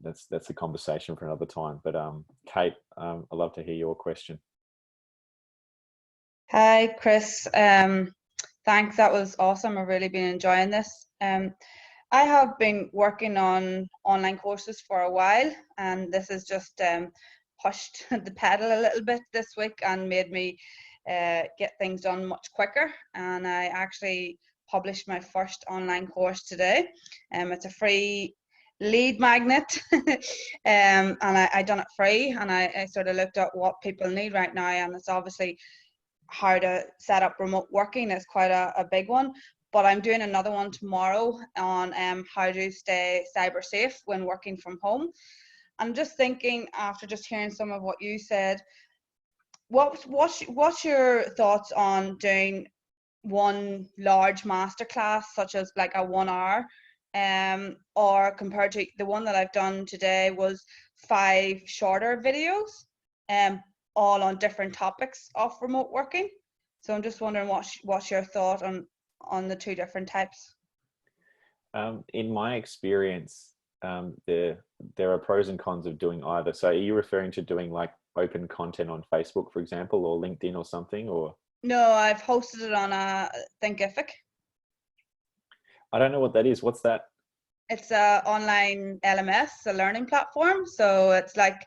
A: that's a conversation for another time. But Kate, I'd love to hear your question.
H: Hi, Chris. Thanks. That was awesome. I've really been enjoying this. I have been working on online courses for a while, and this has just pushed the pedal a little bit this week and made me get things done much quicker. And I actually published my first online course today. It's a free lead magnet, and I done it free, and I sort of looked at what people need right now, and it's obviously how to set up remote working is quite a big one. But I'm doing another one tomorrow on how to stay cyber safe when working from home. I'm just thinking, after just hearing some of what you said, what's your thoughts on doing one large masterclass, such as like a 1 hour, or compared to the one that I've done today was 5 shorter videos, all on different topics of remote working. So I'm just wondering what's your thought on the 2 different types?
A: In my experience, there are pros and cons of doing either. So are you referring to doing like open content on Facebook, for example, or LinkedIn or something, or?
H: No, I've hosted it on a Thinkific.
A: I don't know what that is. What's that?
H: It's a online LMS, a learning platform. So it's like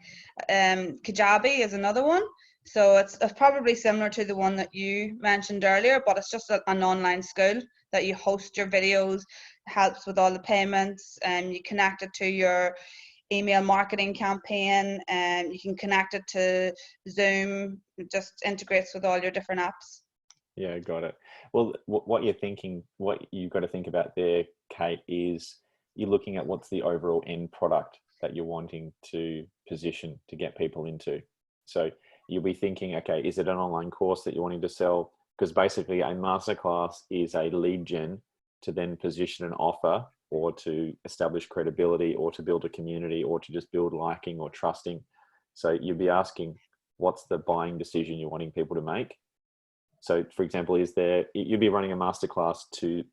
H: Kajabi is another one. So it's probably similar to the one that you mentioned earlier, but it's just an online school that you host your videos, helps with all the payments, and you connect it to your email marketing campaign, and you can connect it to Zoom. It just integrates with all your different apps.
A: Yeah, got it. Well, what you're thinking, what you've got to think about there, Kate, is you're looking at what's the overall end product that you're wanting to position to get people into. So you'll be thinking, okay, is it an online course that you're wanting to sell? Because basically a masterclass is a lead gen to then position an offer, or to establish credibility, or to build a community, or to just build liking or trusting. So you'll be asking, what's the buying decision you're wanting people to make? So for example, you'll be running a masterclass to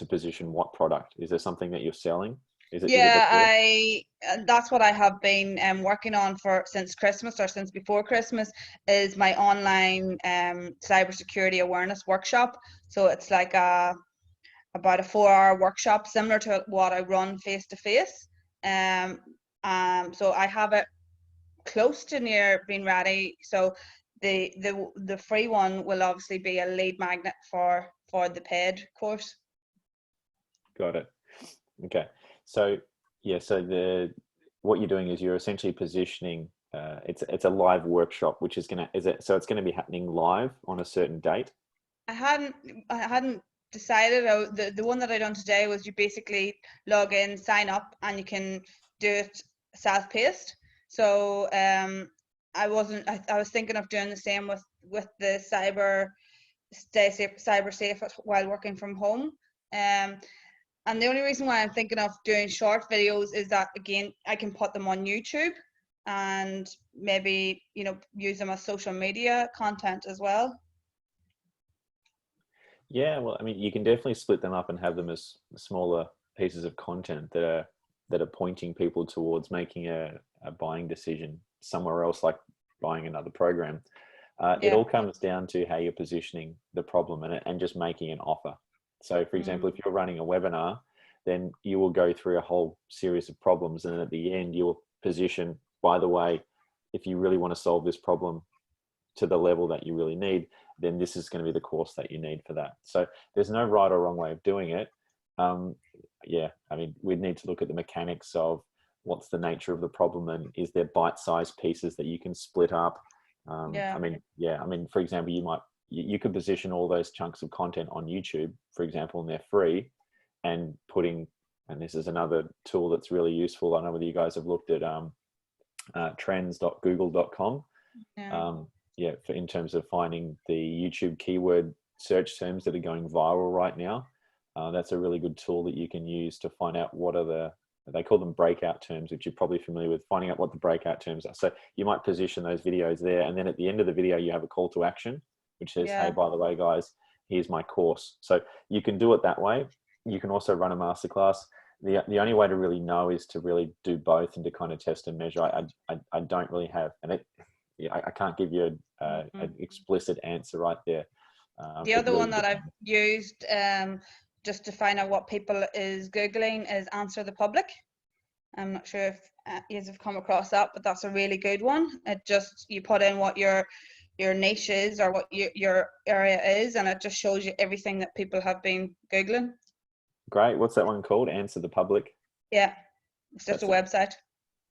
A: position what product? Is there something that you're selling?
H: That's what I have been working on since Christmas, or since before Christmas, is my online cybersecurity awareness workshop. So it's like about a 4-hour workshop, similar to what I run face to face. So I have it close to near being ready. So the free one will obviously be a lead magnet for the paid course.
A: Got it. Okay. So yeah, so what you're doing is you're essentially positioning. It's a live workshop, which is so it's going to be happening live on a certain date.
H: I hadn't decided. The one that I done today was you basically log in, sign up, and you can do it self-paced. So I was thinking of doing the same with the cyber safe while working from home. And the only reason why I'm thinking of doing short videos is that, again, I can put them on YouTube and maybe, use them as social media content as well.
A: Yeah, well, I mean, you can definitely split them up and have them as smaller pieces of content that are pointing people towards making a buying decision somewhere else, like buying another program. It all comes down to how you're positioning the problem and just making an offer. So for example, if you're running a webinar, then you will go through a whole series of problems, and at the end you will position, by the way, if you really want to solve this problem to the level that you really need, then this is going to be the course that you need for that. So there's no right or wrong way of doing it. Yeah, I mean, we'd need to look at the mechanics of what's the nature of the problem, and is there bite-sized pieces that you can split up. I mean, for example, you could position all those chunks of content on YouTube, for example, and they're free, and this is another tool that's really useful. I don't know whether you guys have looked at trends.google.com. In terms of finding the YouTube keyword search terms that are going viral right now. That's a really good tool that you can use to find out what are the they call them breakout terms, which you're probably familiar with, finding out what the breakout terms are. So you might position those videos there, and then at the end of the video, you have a call to action, which says, hey, by the way, guys, here's my course. So you can do it that way. You can also run a masterclass. The only way to really know is to really do both and to kind of test and measure. I don't really have, and I can't give you an explicit answer right there.
H: The other one that I've used just to find out what people is Googling is Answer the Public. I'm not sure if you have come across that, but that's a really good one. It just, you put in what your niche is or what your area is, and it just shows you everything that people have been Googling.
A: Great. What's that one called? Answer the Public?
H: Yeah, it's just a website.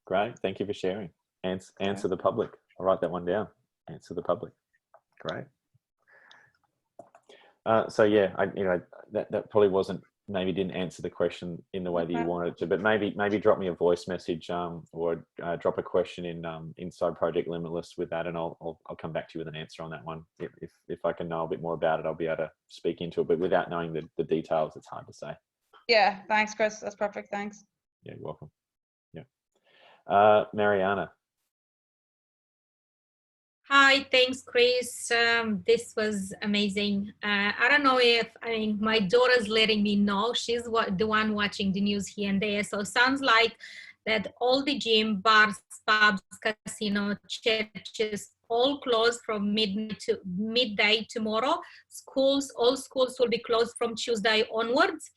A: Great. Thank you for sharing. Answer the Public. I'll write that one down. Answer the Public. Great. So yeah, that probably maybe didn't answer the question in the way that you wanted it to, but maybe drop me a voice message or drop a question in inside Project Limitless with that, and I'll come back to you with an answer on that one. If I can know a bit more about it, I'll be able to speak into it, but without knowing the details, it's hard to say.
H: Yeah, thanks, Chris. That's perfect. Thanks.
A: Yeah, you're welcome. Yeah. Mariana.
I: Hi, thanks, Chris. This was amazing. I don't know my daughter's letting me know. She's the one watching the news here and there. So it sounds like that all the gym, bars, pubs, casino, churches, all closed from midnight to midday tomorrow. All schools will be closed from Tuesday onwards.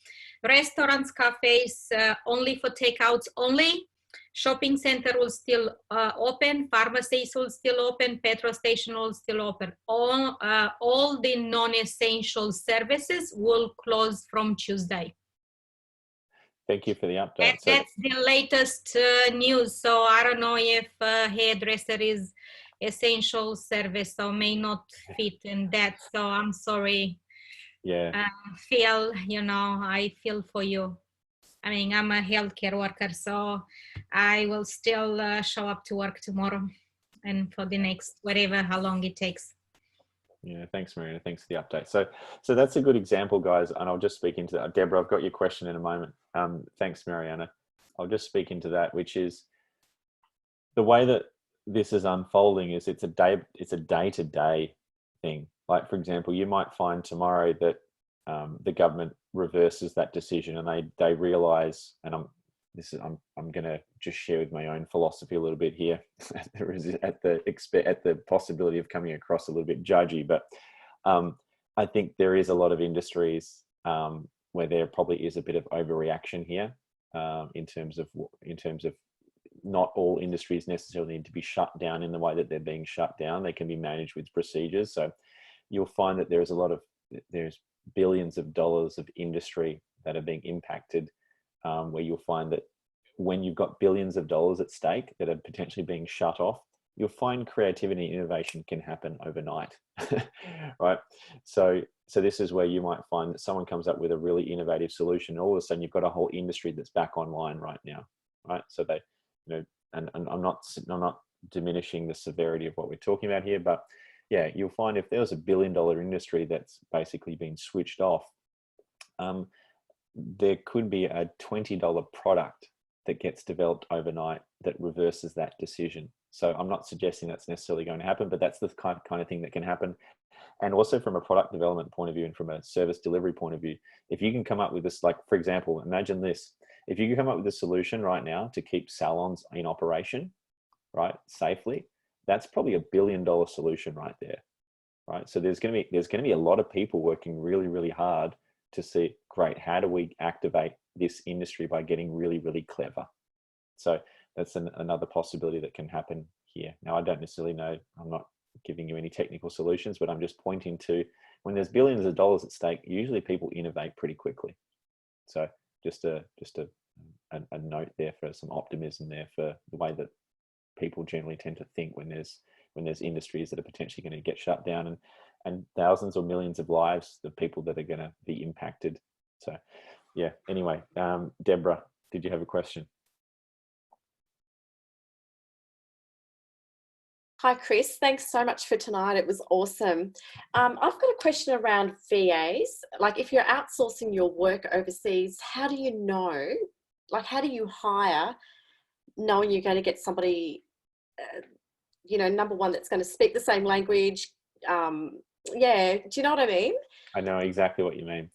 I: Restaurants, cafes, only for takeouts only. Shopping center will still open, pharmacies will still open, petrol station will still open. All the non-essential services will close from Tuesday.
A: Thank you for the update.
I: That's the latest news. So I don't know if hairdresser is essential service, so may not fit in that. So I'm sorry.
A: Yeah.
I: I feel for you. I mean, I'm a healthcare worker, so I will still show up to work tomorrow and for the next, how long it takes.
A: Yeah, thanks, Marina. Thanks for the update. So that's a good example, guys, and I'll just speak into that. Deborah, I've got your question in a moment. Thanks, Mariana. I'll just speak into that, which is the way that this is unfolding is it's a day-to-day thing. Like, for example, you might find tomorrow that the government reverses that decision and they realize, and I'm going to just share with my own philosophy a little bit here at the possibility of coming across a little bit judgy, but I think there is a lot of industries where there probably is a bit of overreaction here in terms of not all industries necessarily need to be shut down in the way that they're being shut down. They can be managed with procedures. So you'll find that there's billions of dollars of industry that are being impacted, where you'll find that when you've got billions of dollars at stake that are potentially being shut off, you'll find creativity and innovation can happen overnight, right? So this is where you might find that someone comes up with a really innovative solution. All of a sudden, you've got a whole industry that's back online right now, right? So and I'm not diminishing the severity of what we're talking about here, but yeah, you'll find if there was $1 billion industry that's basically been switched off, there could be a $20 product that gets developed overnight that reverses that decision. So I'm not suggesting that's necessarily going to happen, but that's the kind of thing that can happen. And also from a product development point of view and from a service delivery point of view, if you can come up with this, like, for example, imagine this, if you can come up with a solution right now to keep salons in operation, right, safely, that's probably $1 billion solution right there, right? So there's going to be a lot of people working really, really hard to see, great, how do we activate this industry by getting really, really clever? So that's another possibility that can happen here. Now, I don't necessarily know, I'm not giving you any technical solutions, but I'm just pointing to when there's billions of dollars at stake, usually people innovate pretty quickly. So just a note there for some optimism there for the way that people generally tend to think when there's industries that are potentially going to get shut down and thousands or millions of lives, the people that are going to be impacted. So yeah, anyway, Deborah, did you have a question?
J: Hi, Chris. Thanks so much for tonight. It was awesome. I've got a question around VAs. Like, if you're outsourcing your work overseas, how do you know like, how do you hire knowing you're going to get somebody, you know, number one, that's going to speak the same language? Yeah, do you know what I mean?
A: I know exactly what you mean.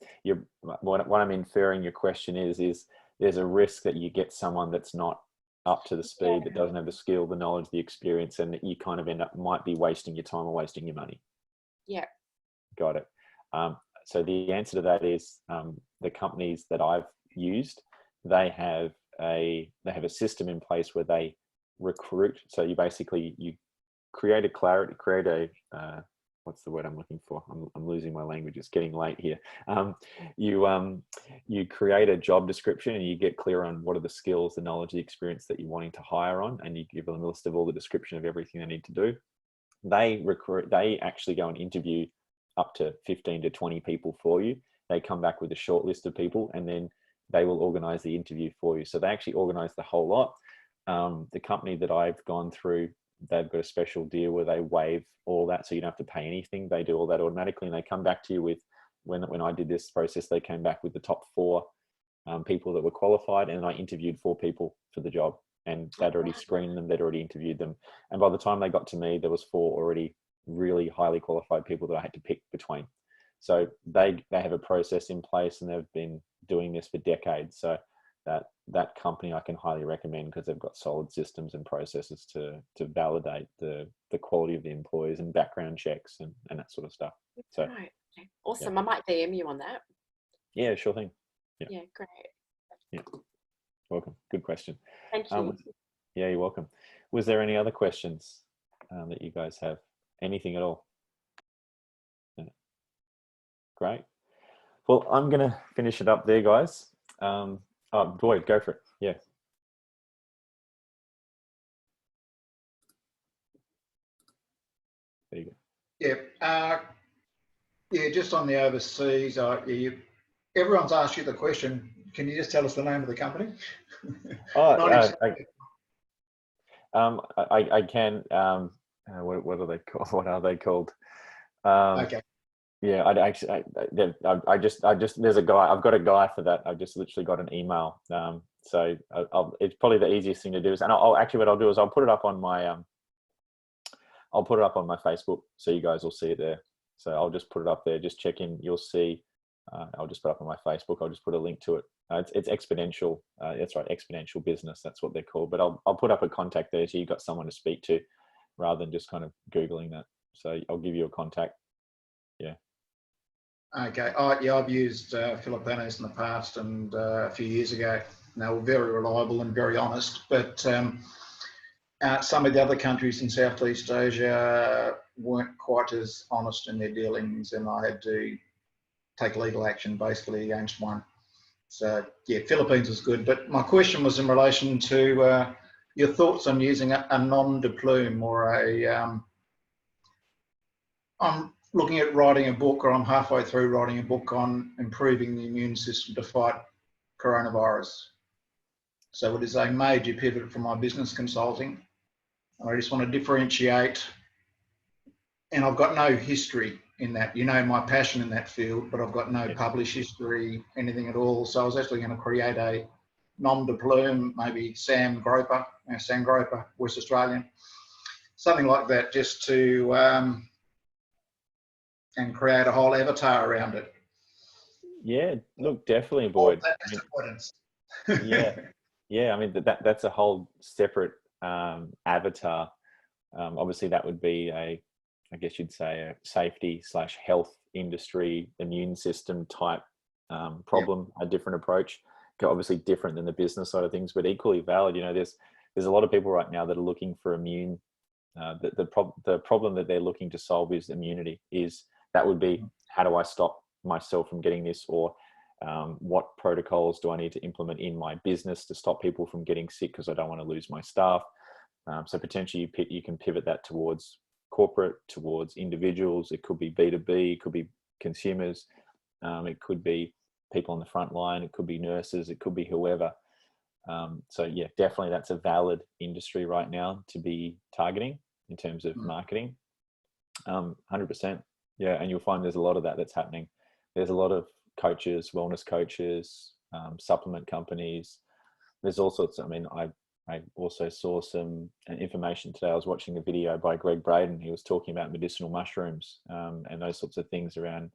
A: What I'm inferring your question is there's a risk that you get someone that's not up to the speed, that doesn't have the skill, the knowledge, the experience, and that you kind of might be wasting your time or wasting your money.
J: Yeah.
A: Got it. So the answer to that is the companies that I've used, they have a system in place where they recruit. So you create a what's the word I'm looking for? I'm losing my language. It's getting late here. You create a job description and you get clear on what are the skills, the knowledge, the experience that you're wanting to hire on, and you give them a list of all the description of everything they need to do. They actually go and interview up to 15 to 20 people for you. They come back with a short list of people, and then they will organize the interview for you. So they actually organize the whole lot. The company that I've gone through, they've got a special deal where they waive all that, so you don't have to pay anything. They do all that automatically, and they come back to you with, when I did this process, they came back with the top 4 people that were qualified, and I interviewed 4 people for the job, and they'd already screened them, they'd already interviewed them, and by the time they got to me, there was 4 already really highly qualified people that I had to pick between. So they have a process in place, and they've been doing this for decades. So that company I can highly recommend, because they've got solid systems and processes to validate the quality of the employees and background checks and that sort of stuff. So
J: right. Awesome.
A: Yeah.
J: I might DM you on that.
A: Yeah, sure thing.
J: Yeah, great.
A: Yeah, welcome. Good question.
J: Thank you.
A: Yeah, you're welcome. Was there any other questions that you guys have? Anything at all? Yeah. Great. Well, I'm going to finish it up there, guys. Oh, Boyd, go for it. Yeah. There you go.
K: Yeah. Yeah, just on the overseas, everyone's asked you the question. Can you just tell us the name of the company?
A: I can. What are they called? What are they called?
K: Okay.
A: Yeah, I just there's a guy. I've got a guy for that. I just literally got an email. So it's probably the easiest thing to do is, and actually what I'll do is I'll put it up on my Facebook, so you guys will see it there. So I'll just put it up there. Just check in. You'll see. I'll just put it up on my Facebook. I'll just put a link to it. It's Exponential. That's right, Exponential Business. That's what they're called. But I'll put up a contact there, so you've got someone to speak to, rather than just kind of Googling that. So I'll give you a contact. Yeah.
K: Okay. I've used Filipinos in the past, and a few years ago. And they were very reliable and very honest. But some of the other countries in Southeast Asia weren't quite as honest in their dealings, and I had to take legal action basically against one. So yeah, Philippines is good. But my question was in relation to your thoughts on using a nom de plume, or I'm looking at writing a book, or I'm halfway through writing a book on improving the immune system to fight coronavirus. So it is a major pivot from my business consulting. I just want to differentiate, and I've got no history in that, my passion in that field, but I've got no published history, anything at all. So I was actually going to create a nom de plume, maybe Sam Groper, West Australian, something like that, just to, and create a whole avatar around it.
A: Yeah, look, definitely, Boyd.
K: Yeah.
A: Yeah. I mean, that's a whole separate avatar. Obviously, that would be I guess you'd say a safety/health industry, immune system type problem, a different approach. Obviously different than the business side of things, but equally valid. There's a lot of people right now that are looking for immune. The problem that they're looking to solve is immunity. That would be, how do I stop myself from getting this, or what protocols do I need to implement in my business to stop people from getting sick because I don't want to lose my staff. So potentially you can pivot that towards corporate, towards individuals. It could be B2B, it could be consumers, it could be people on the front line, it could be nurses, it could be whoever. So yeah, definitely that's a valid industry right now to be targeting in terms of marketing. 100%. Yeah, and you'll find there's a lot of that's happening. There's a lot of coaches, wellness coaches, supplement companies, there's all sorts. I mean, I also saw some information today. I was watching a video by Greg Braden. He was talking about medicinal mushrooms and those sorts of things around,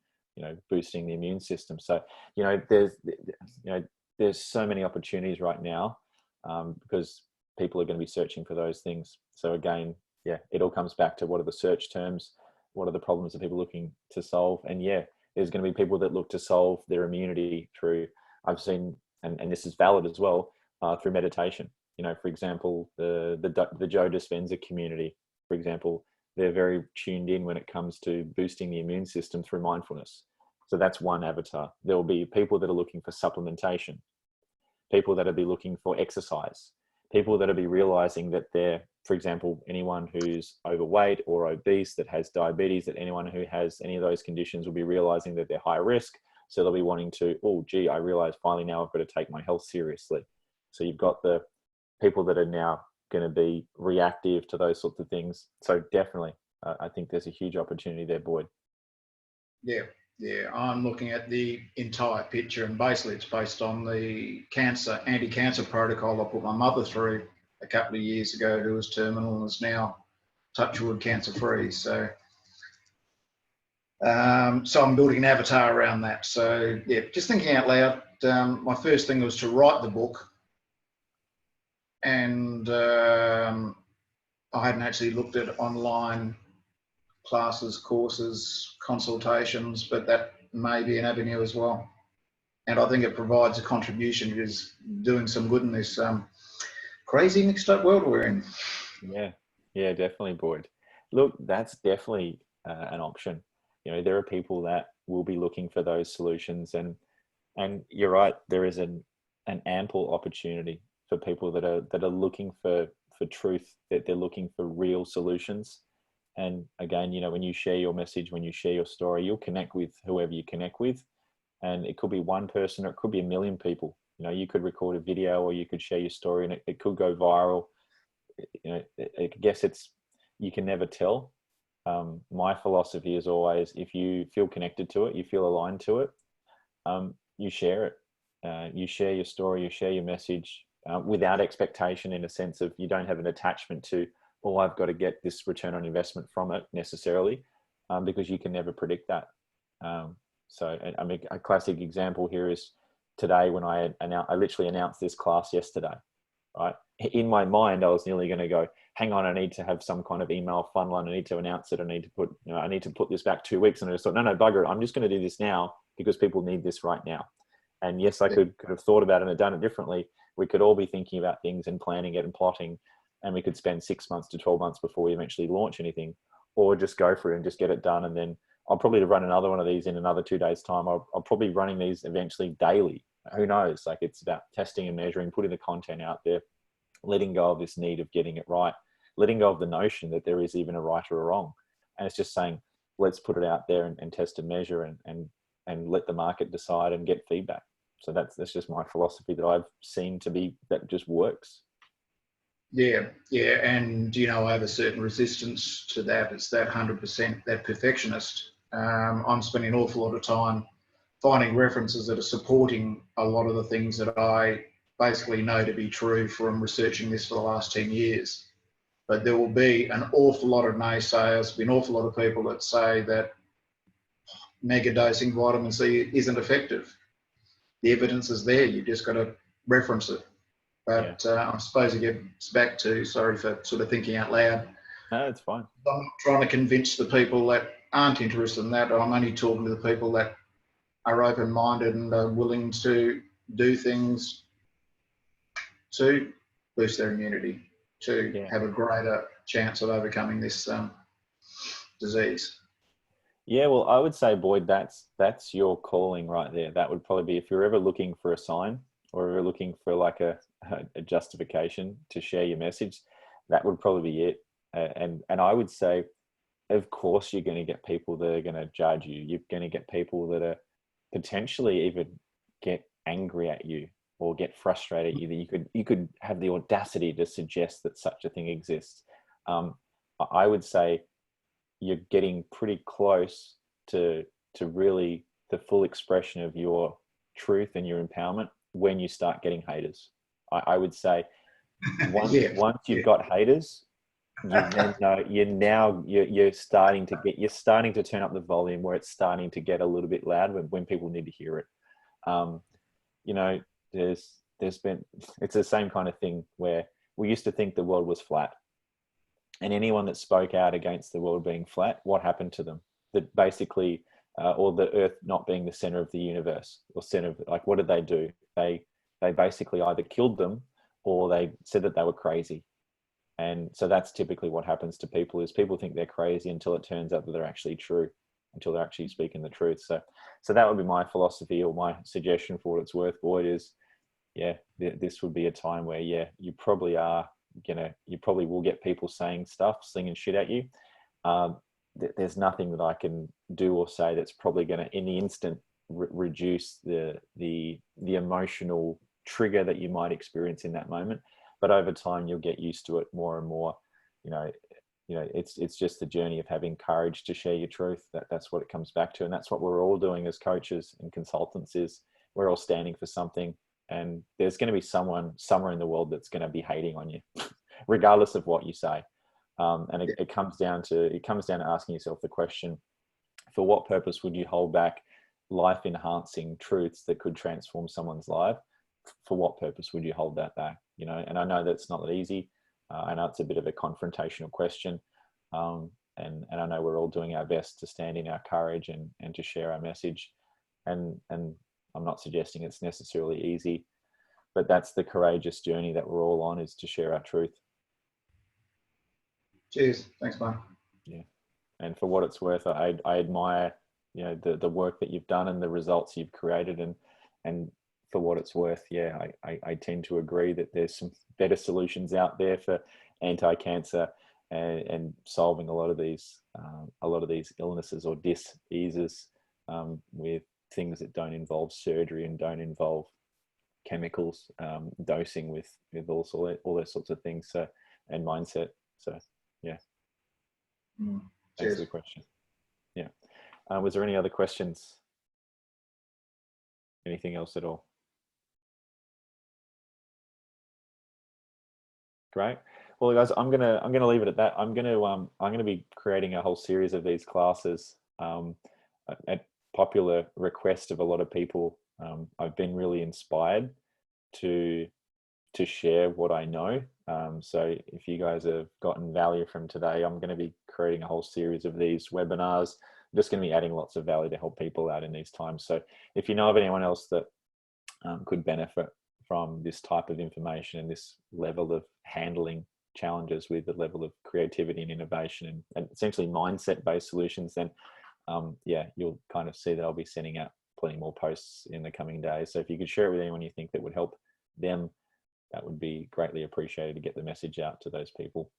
A: boosting the immune system. So, there's so many opportunities right now because people are going to be searching for those things. So again, it all comes back to what are the search terms, what are the problems that people are looking to solve, and there's going to be people that look to solve their immunity through. I've seen, and this is valid as well, through meditation. For example, the Joe Dispenza community, for example, they're very tuned in when it comes to boosting the immune system through mindfulness. So that's one avatar. There will be people that are looking for supplementation, people that will be looking for exercise, people that will be realizing that they're, for example, anyone who's overweight or obese, that has diabetes, that anyone who has any of those conditions will be realizing that they're high risk. So they'll be wanting to, oh, gee, I realize finally now I've got to take my health seriously. So you've got the people that are now going to be reactive to those sorts of things. So definitely, I think there's a huge opportunity there, Boyd.
K: Yeah, I'm looking at the entire picture, and basically it's based on the anti-cancer protocol I put my mother through a couple of years ago, who was terminal and is now, touch wood, cancer-free. So, so I'm building an avatar around that. So just thinking out loud, my first thing was to write the book. And I hadn't actually looked at online classes, courses, consultations, but that may be an avenue as well. And I think it provides a contribution. It is doing some good in this crazy mixed up world we're in.
A: Yeah, definitely, Boyd. Look, that's definitely an option. There are people that will be looking for those solutions, and you're right, there is an ample opportunity for people that are looking for truth, that they're looking for real solutions. And again, when you share your message, when you share your story, you'll connect with whoever you connect with. And it could be one person or it could be a million people. You could record a video or you could share your story and it could go viral. I guess you can never tell. My philosophy is always, if you feel connected to it, you feel aligned to it, you share it. You share your story, you share your message without expectation, in a sense of you don't have an attachment to, oh, I've got to get this return on investment from it necessarily, because you can never predict that. So I mean, a classic example here is today when I literally announced this class yesterday, right? In my mind, I was nearly going to go, hang on, I need to have some kind of email funnel. I need to announce it. I need to put this back 2 weeks. And I just thought, no, bugger it. I'm just going to do this now because people need this right now. And yes, I could have thought about it and done it differently. We could all be thinking about things and planning it and plotting, and we could spend 6 months to 12 months before we eventually launch anything, or just go for it and just get it done. And then I'll probably run another one of these in another 2 days' time. I'll probably be running these eventually daily. Who knows? Like, it's about testing and measuring, putting the content out there, letting go of this need of getting it right, letting go of the notion that there is even a right or a wrong. And it's just saying, let's put it out there and test and measure and let the market decide and get feedback. So that's just my philosophy that I've seen to be, that just works.
K: Yeah. And, I have a certain resistance to that. It's that 100%, that perfectionist. I'm spending an awful lot of time finding references that are supporting a lot of the things that I basically know to be true from researching this for the last 10 years. But there will be an awful lot of naysayers, be an awful lot of people that say that mega dosing vitamin C isn't effective. The evidence is there. You've just got to reference it. But I suppose it gets back to, sorry for sort of thinking out loud.
A: No, it's fine.
K: I'm not trying to convince the people that aren't interested in that. I'm only talking to the people that are open-minded and are willing to do things to boost their immunity, to have a greater chance of overcoming this disease.
A: Yeah, well, I would say, Boyd, that's your calling right there. That would probably be, if you're ever looking for a sign or ever looking for like a justification to share your message, that would probably be it. And I would say, of course, you're going to get people that are going to judge you. You're going to get people that are potentially even get angry at you or get frustrated at you, that you could have the audacity to suggest that such a thing exists. I would say you're getting pretty close to really the full expression of your truth and your empowerment when you start getting haters. I would say once
K: Yeah,
A: you've
K: yeah.
A: got haters, you then know you're starting to turn up the volume where it's starting to get a little bit loud when people need to hear it. You know, there's been, it's the same kind of thing where we used to think the world was flat, and anyone that spoke out against the world being flat, what happened to them? That basically, or the Earth not being the center of the universe, or center of, like, what did they do? They basically either killed them or they said that they were crazy. And so that's typically what happens to people, is people think they're crazy until it turns out that they're actually true, until they're actually speaking the truth. So that would be my philosophy, or my suggestion for what it's worth, Boyd, is, yeah, this would be a time where, yeah, you probably will get people saying stuff, slinging shit at you. There's nothing that I can do or say that's probably going to, in the instant, reduce the emotional trigger that you might experience in that moment. But over time, you'll get used to it more and more. You know, it's just the journey of having courage to share your truth. That's what it comes back to, and that's what we're all doing as coaches and consultants. Is we're all standing for something, and there's going to be someone somewhere in the world that's going to be hating on you, regardless of what you say. And it comes down to asking yourself the question: for what purpose would you hold back life-enhancing truths that could transform someone's life? For what purpose would you hold that back? You know, and I know that's not that easy. I know it's a bit of a confrontational question, and I know we're all doing our best to stand in our courage and to share our message. And I'm not suggesting it's necessarily easy, but that's the courageous journey that we're all on, is to share our truth.
K: Cheers. Thanks, Mark.
A: Yeah, and for what it's worth, I admire, you know, the work that you've done and the results you've created, and for what it's worth, yeah, I tend to agree that there's some better solutions out there for anti-cancer and solving a lot of these illnesses or diseases with things that don't involve surgery and don't involve chemicals, dosing with all those sorts of things. So, and mindset. So, yeah. Thanks for the question. Yeah. Was there any other questions? Anything else at all? Great. Well, guys, I'm gonna leave it at that. I'm gonna be creating a whole series of these classes at popular request of a lot of people. I've been really inspired to share what I know. So if you guys have gotten value from today, I'm going to be creating a whole series of these webinars. I'm just going to be adding lots of value to help people out in these times. So if you know of anyone else that could benefit from this type of information and this level of handling challenges with the level of creativity and innovation and essentially mindset-based solutions, then yeah, you'll kind of see that I'll be sending out plenty more posts in the coming days. So if you could share it with anyone you think that would help them, that would be greatly appreciated to get the message out to those people.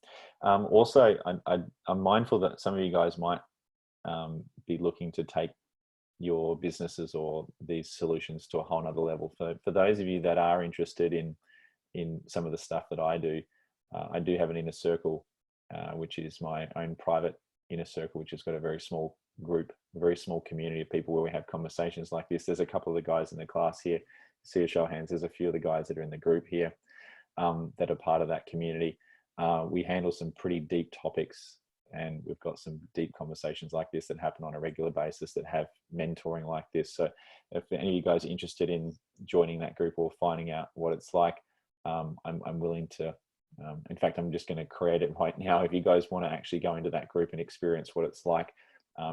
A: Also, I'm mindful that some of you guys might be looking to take your businesses or these solutions to a whole nother level. For those of you that are interested in some of the stuff that I do have an inner circle, which is my own private inner circle, which has got a very small group, a very small community of people where we have conversations like this. There's a couple of the guys in the class here. See a show of hands. There's a few of the guys that are in the group here that are part of that community. We handle some pretty deep topics, and we've got some deep conversations like this that happen on a regular basis that have mentoring like this. So if any of you guys are interested in joining that group or finding out what it's like, I'm willing to, in fact, I'm just going to create it right now. If you guys want to actually go into that group and experience what it's like,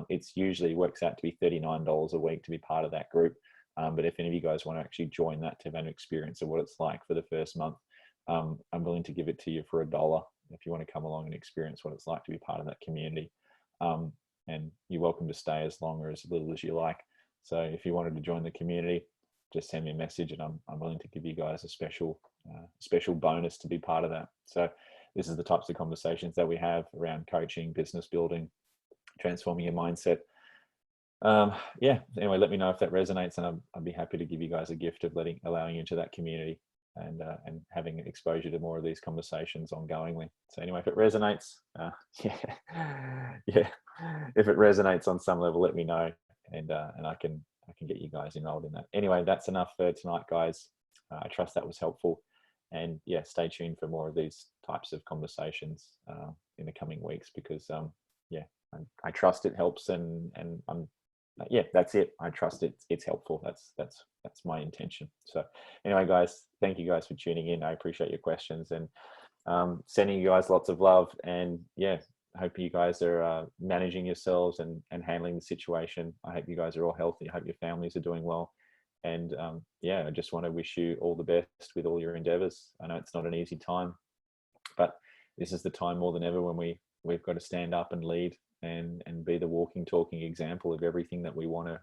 A: it's usually works out to be $39 a week to be part of that group. But if any of you guys want to actually join that to have an experience of what it's like for the first month, I'm willing to give it to you for $1 if you want to come along and experience what it's like to be part of that community. And you're welcome to stay as long or as little as you like. So if you wanted to join the community, just send me a message, and I'm willing to give you guys a special bonus to be part of that. So this is the types of conversations that we have around coaching, business building, transforming your mindset. Yeah, anyway, let me know if that resonates, and I'd be happy to give you guys a gift of allowing you into that community and having exposure to more of these conversations ongoingly. So anyway, if it resonates, yeah, if it resonates on some level, let me know, and I can get you guys enrolled in that. Anyway, that's enough for tonight, guys. I trust that was helpful, And yeah, stay tuned for more of these types of conversations in the coming weeks, because yeah, I trust it helps, and I'm yeah, that's it. I trust it's helpful. That's my intention. So anyway, guys, thank you guys for tuning in. I appreciate your questions, and sending you guys lots of love. And yeah, I hope you guys are managing yourselves and handling the situation. I hope you guys are all healthy. I hope your families are doing well. And yeah, I just want to wish you all the best with all your endeavors. I know it's not an easy time, but this is the time more than ever when we've got to stand up and lead and be the walking, talking example of everything that we want to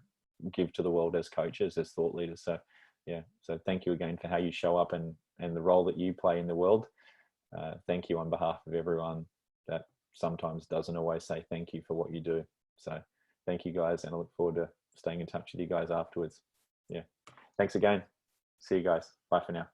A: give to the world as coaches, as thought leaders. So yeah, so thank you again for how you show up and the role that you play in the world. Thank you on behalf of everyone that sometimes doesn't always say thank you for what you do. So thank you guys, and I look forward to staying in touch with you guys afterwards. Yeah, thanks again. See you guys. Bye for now.